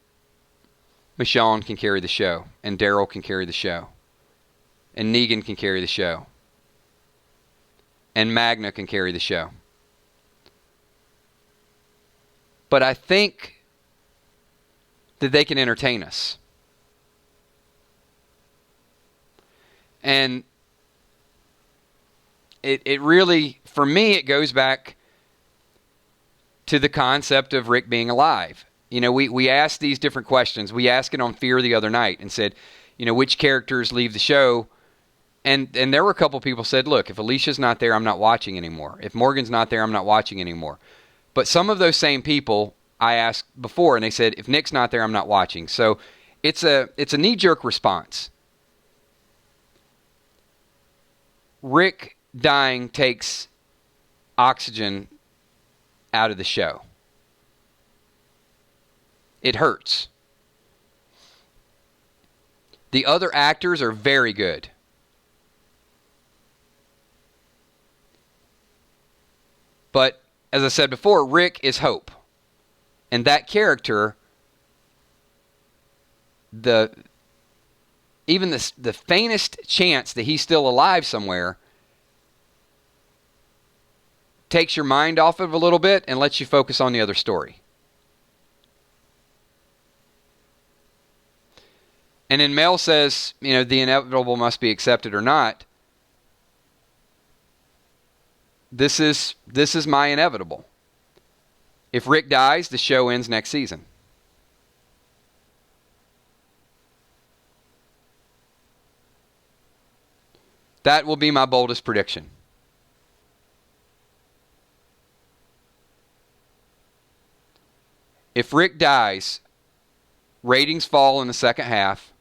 Michonne can carry the show, and Daryl can carry the show, and Negan can carry the show, and Magna can carry the show. But I think that they can entertain us. And it really, for me, it goes back to the concept of Rick being alive. You know, we asked these different questions. We asked it on Fear the other night and said, you know, which characters leave the show? And there were a couple people said, look, if Alicia's not there, I'm not watching anymore. If Morgan's not there, I'm not watching anymore. But some of those same people I asked before, and they said, if Nick's not there, I'm not watching. So it's a knee-jerk response. Rick dying takes oxygen out of the show. It hurts. The other actors are very good. But, as I said before, Rick is hope. And that character, even the faintest chance that he's still alive somewhere, takes your mind off of it a little bit and lets you focus on the other story. And then Mel says, you know, the inevitable must be accepted or not. This is my inevitable. If Rick dies, the show ends next season. That will be my boldest prediction. If Rick dies, ratings fall in the second half.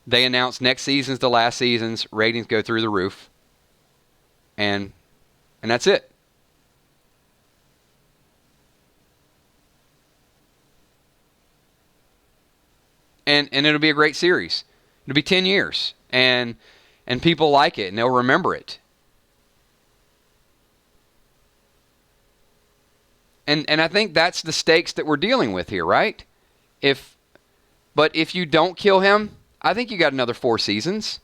They announce next season's the last season's. Ratings go through the roof. And that's it. and it'll be a great series. It'll be 10 years, and people like it, and they'll remember it. And I think that's the stakes that we're dealing with here, right? But if you don't kill him, I think you got another 4 seasons.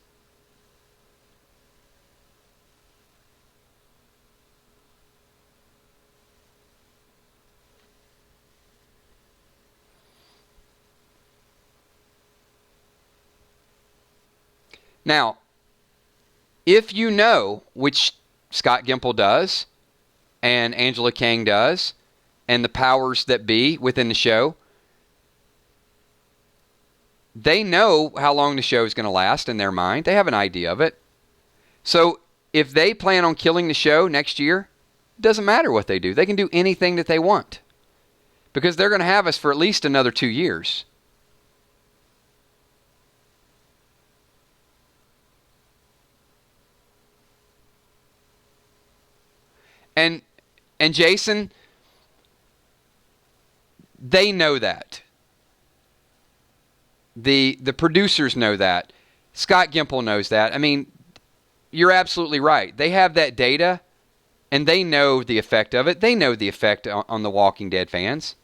Now, if you know, which Scott Gimple does, and Angela Kang does, and the powers that be within the show, they know how long the show is going to last in their mind. They have an idea of it. So if they plan on killing the show next year, it doesn't matter what they do. They can do anything that they want because they're going to have us for at least another 2 years. And Jason, they know that. The producers know that. Scott Gimple knows that. I mean, you're absolutely right. They have that data, and they know the effect of it. They know the effect on the Walking Dead fans.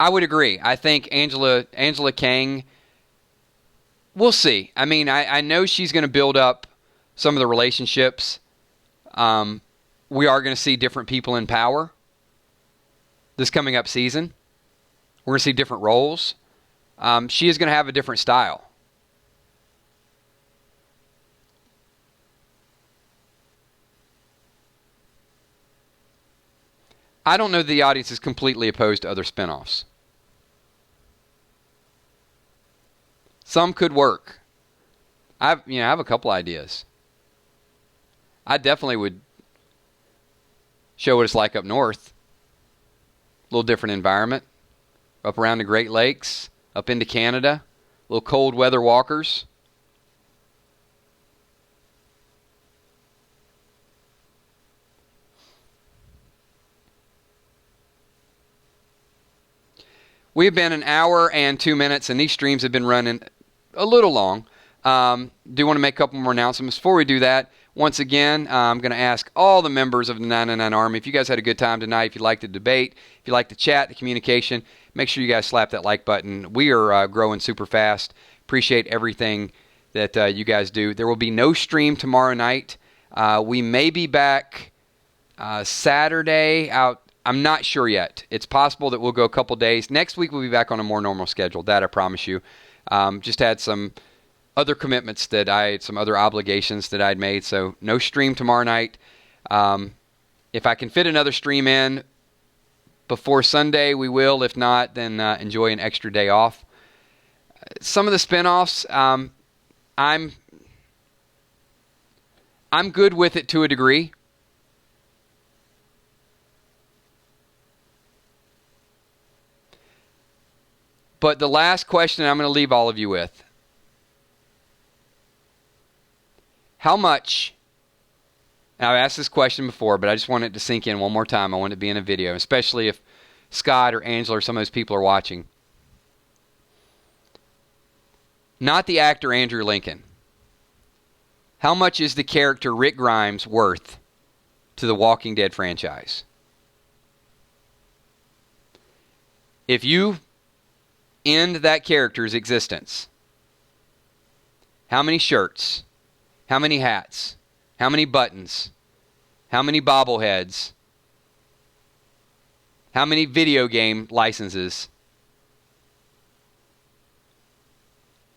I would agree. I think Angela Kang, we'll see. I mean, I know she's going to build up some of the relationships. We are going to see different people in power this coming up season. We're going to see different roles. She is going to have a different style. I don't know that the audience is completely opposed to other spinoffs. Some could work. I have a couple ideas. I definitely would show what it's like up north. A little different environment. Up around the Great Lakes, up into Canada. Little cold weather walkers. We have been 1 hour and 2 minutes, and these streams have been running a little long. Do want to make a couple more announcements. Before we do that, once again, I'm going to ask all the members of the 999 Army, if you guys had a good time tonight, if you like the debate, if you like the chat, the communication, make sure you guys slap that like button. We are growing super fast. Appreciate everything that you guys do. There will be no stream tomorrow night. We may be back Saturday out. I'm not sure yet. It's possible that we'll go a couple days. Next week we'll be back on a more normal schedule. That I promise you. Just had some other commitments some other obligations that I'd made. So no stream tomorrow night. If I can fit another stream in before Sunday, we will. If not, then enjoy an extra day off. Some of the spinoffs, I'm good with it to a degree. But the last question I'm going to leave all of you with. How much, and I've asked this question before, but I just want it to sink in one more time. I want it to be in a video, especially if Scott or Angela or some of those people are watching. Not the actor Andrew Lincoln. How much is the character Rick Grimes worth to the Walking Dead franchise? If you end that character's existence, how many shirts, how many hats, how many buttons, how many bobbleheads, how many video game licenses,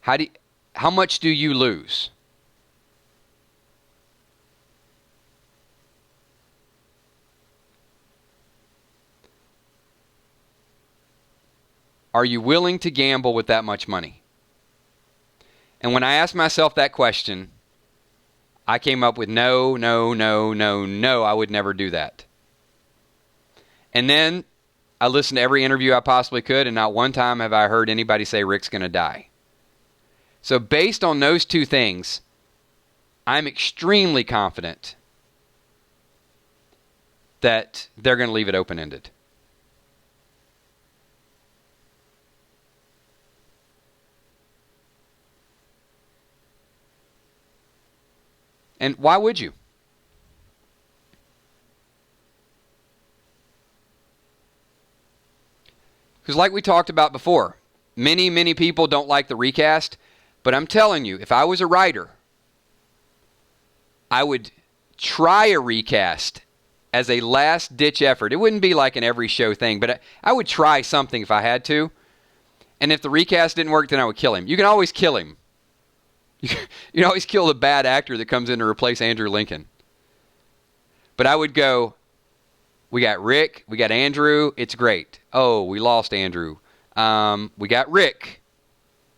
how much do you lose? Are you willing to gamble with that much money? And when I ask myself that question, I came up with no, I would never do that. And then I listened to every interview I possibly could, and not one time have I heard anybody say Rick's going to die. So based on those two things, I'm extremely confident that they're going to leave it open-ended. And why would you? Because like we talked about before, many people don't like the recast, but I'm telling you, if I was a writer, I would try a recast as a last-ditch effort. It wouldn't be like an every show thing, but I would try something if I had to. And if the recast didn't work, then I would kill him. You can always kill him. You can always kill the bad actor that comes in to replace Andrew Lincoln. But I would go, we got Rick, we got Andrew, it's great. Oh, we lost Andrew. We got Rick.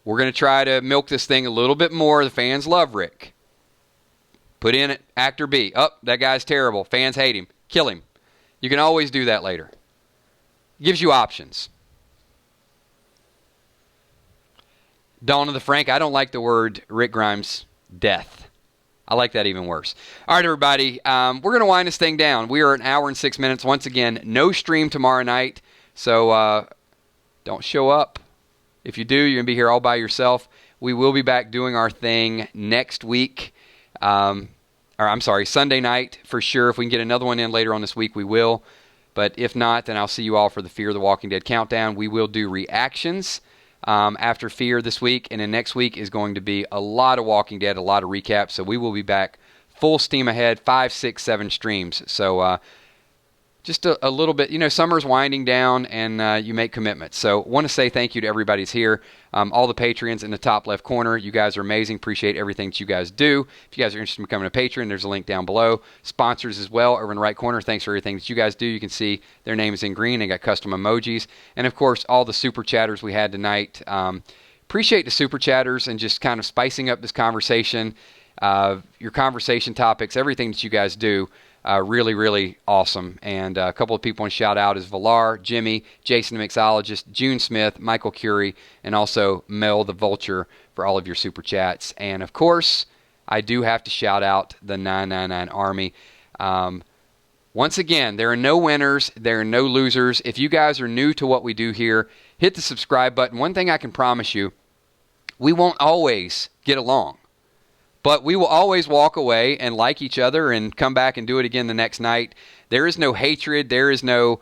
We're going to try to milk this thing a little bit more. The fans love Rick. Put in actor B. Oh, that guy's terrible. Fans hate him. Kill him. You can always do that later. Gives you options. Dawn of the Frank, I don't like the word Rick Grimes death. I like that even worse. All right, everybody. We're going to wind this thing down. We are an hour and 6 minutes. Once again, no stream tomorrow night. So don't show up. If you do, you're going to be here all by yourself. We will be back doing our thing next week. Sunday night for sure. If we can get another one in later on this week, we will. But if not, then I'll see you all for the Fear the Walking Dead countdown. We will do reactions after Fear this week. And then next week is going to be a lot of Walking Dead, a lot of recaps. So we will be back full steam ahead, 5, 6, 7 streams. So just a little bit, summer's winding down and you make commitments. So want to say thank you to everybody who's here. All the Patreons in the top left corner. You guys are amazing. Appreciate everything that you guys do. If you guys are interested in becoming a patron, there's a link down below. Sponsors as well over in the right corner. Thanks for everything that you guys do. You can see their name is in green. They got custom emojis. And of course, all the super chatters we had tonight. Appreciate the super chatters and just kind of spicing up this conversation. Your conversation topics, everything that you guys do. Really, really awesome. And a couple of people in shout out is Valar, Jimmy, Jason the Mixologist, June Smith, Michael Curie, and also Mel the Vulture for all of your super chats. And of course, I do have to shout out the 999 Army. Once again, there are no winners, there are no losers. If you guys are new to what we do here, hit the subscribe button. One thing I can promise you, we won't always get along. But we will always walk away and like each other and come back and do it again the next night. There is no hatred. There is no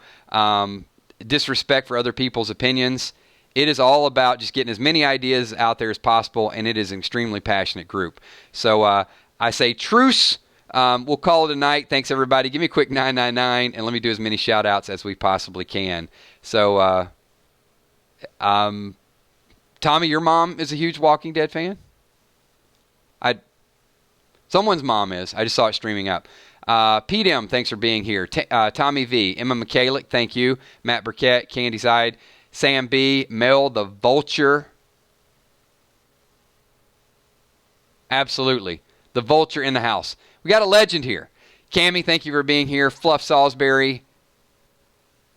disrespect for other people's opinions. It is all about just getting as many ideas out there as possible, and it is an extremely passionate group. So I say truce. We'll call it a night. Thanks, everybody. Give me a quick 999, and let me do as many shout-outs as we possibly can. So, Tommy, your mom is a huge Walking Dead fan? Someone's mom is. I just saw it streaming up. PDM, thanks for being here. Tommy V, Emma McCalick, thank you. Matt Burkett, Candy Side, Sam B, Mel the Vulture. Absolutely. The Vulture in the house. We got a legend here. Cammy, thank you for being here. Fluff Salisbury,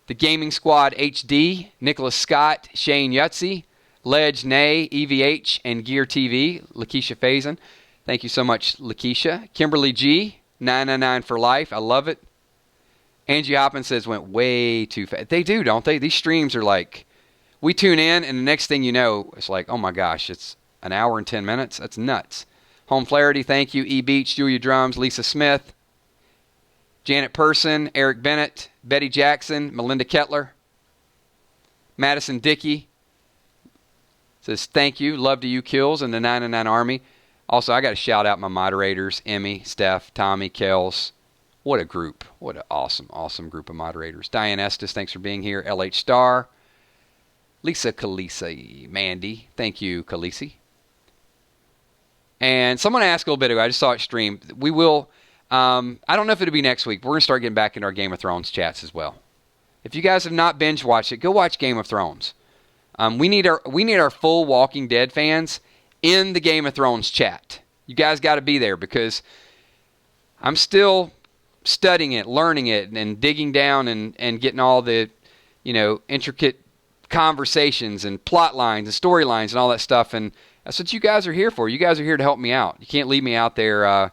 the Gaming Squad HD, Nicholas Scott, Shane Yutzi, Ledge Nay, EVH, and Gear TV, Lakeisha Faison. Thank you so much, Lakeisha. Kimberly G, 999 for life. I love it. Angie Hoppins says went way too fast. They do, don't they? These streams are like, we tune in, and the next thing you know, it's like, oh my gosh, it's an hour and 10 minutes. That's nuts. Home Flaherty, thank you. E Beach, Julia Drums, Lisa Smith, Janet Person, Eric Bennett, Betty Jackson, Melinda Kettler, Madison Dickey says thank you. Love to you, Kills, and the 999 Army. Also, I got to shout out my moderators, Emmy, Steph, Tommy, Kels. What a group. What an awesome, awesome group of moderators. Diane Estes, thanks for being here. LH Star. Lisa Khaleesi. Mandy. Thank you, Khaleesi. And someone asked a little bit ago, I just saw it stream. We will, I don't know if it'll be next week. We're going to start getting back into our Game of Thrones chats as well. If you guys have not binge watched it, go watch Game of Thrones. We need our full Walking Dead fans in the Game of Thrones chat. You guys got to be there because I'm still studying it, learning it, and digging down and getting all the, intricate conversations and plot lines and storylines and all that stuff. And that's what you guys are here for. You guys are here to help me out. You can't leave me out there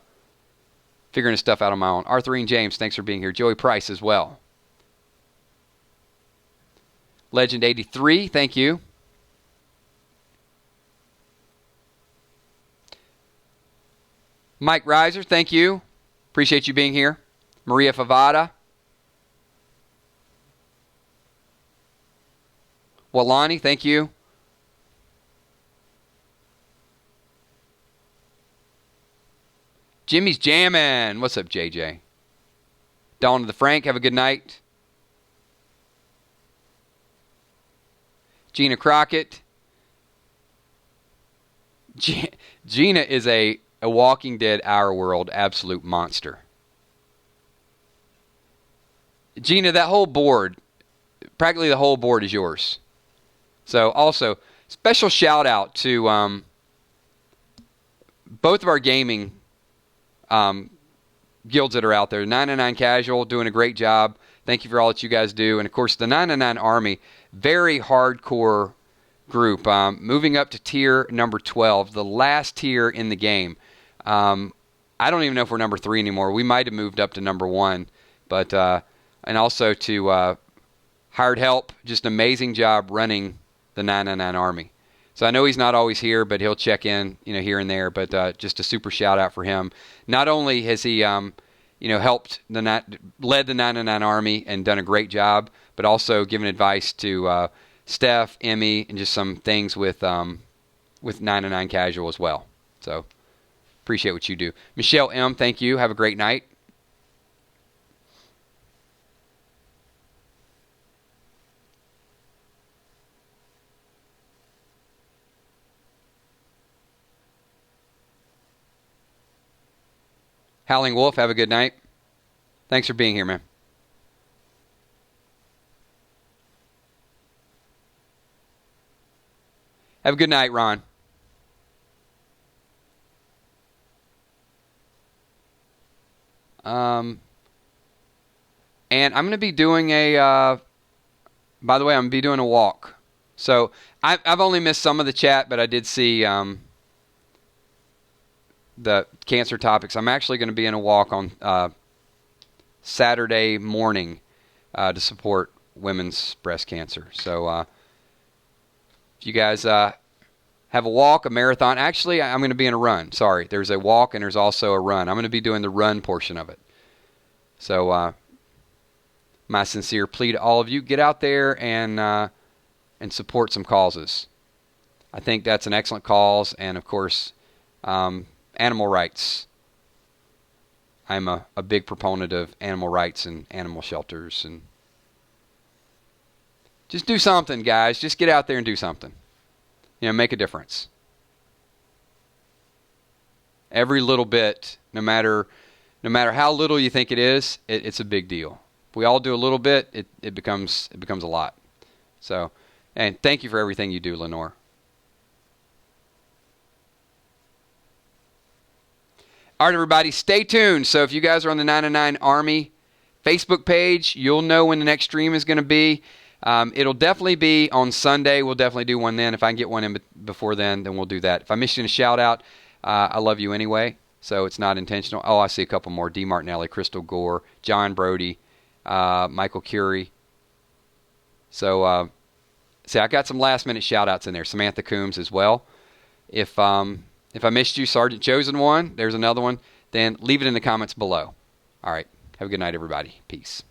figuring this stuff out on my own. Arthur and James, thanks for being here. Joey Price as well. Legend 83, thank you. Mike Reiser, thank you. Appreciate you being here. Maria Favada. Walani, thank you. Jimmy's jamming. What's up, JJ? Dawn of the Frank, have a good night. Gina Crockett. Gina is a Walking Dead Our World absolute monster. Gina, that whole board, practically the whole board is yours. So also, special shout out to both of our gaming guilds that are out there. 99 Casual, doing a great job. Thank you for all that you guys do. And of course, the 99 Army, very hardcore group. Moving up to tier number 12, the last tier in the game. I don't even know if we're number 3 anymore. We might have moved up to number 1. But and also to Hired Help, just an amazing job running the 999 Army. So I know he's not always here, but he'll check in, here and there. But just a super shout out for him. Not only has he, helped led the 999 Army and done a great job, but also given advice to Steph, Emmy, and just some things with 99 Casual as well. So appreciate what you do. Michelle M., thank you. Have a great night. Howling Wolf, have a good night. Thanks for being here, man. Have a good night, Ron. And I'm going to be doing by the way, I'm going to be doing a walk. So I've only missed some of the chat, but I did see the cancer topics. I'm actually going to be in a walk on Saturday morning to support women's breast cancer. So if you guys have a walk, a marathon. Actually, I'm going to be in a run. Sorry. There's a walk and there's also a run. I'm going to be doing the run portion of it. So my sincere plea to all of you, get out there and support some causes. I think that's an excellent cause. And, of course, animal rights. I'm a big proponent of animal rights and animal shelters. And just do something, guys. Just get out there and do something. Make a difference. Every little bit, no matter how little you think it is, it's a big deal. If we all do a little bit, it becomes a lot. So, and thank you for everything you do, Lenore. All right, everybody, stay tuned. So if you guys are on the 99 Army Facebook page, you'll know when the next stream is going to be. It'll definitely be on Sunday. We'll definitely do one then. If I can get one in before then we'll do that. If I missed you in a shout out, I love you anyway, so it's not intentional. Oh, I see a couple more. D. Martinelli, Crystal Gore, John Brody, Michael Curie. So, see, I got some last minute shout outs in there. Samantha Coombs as well. If I missed you, Sergeant Chosen One, there's another one, then leave it in the comments below. All right. Have a good night, everybody. Peace.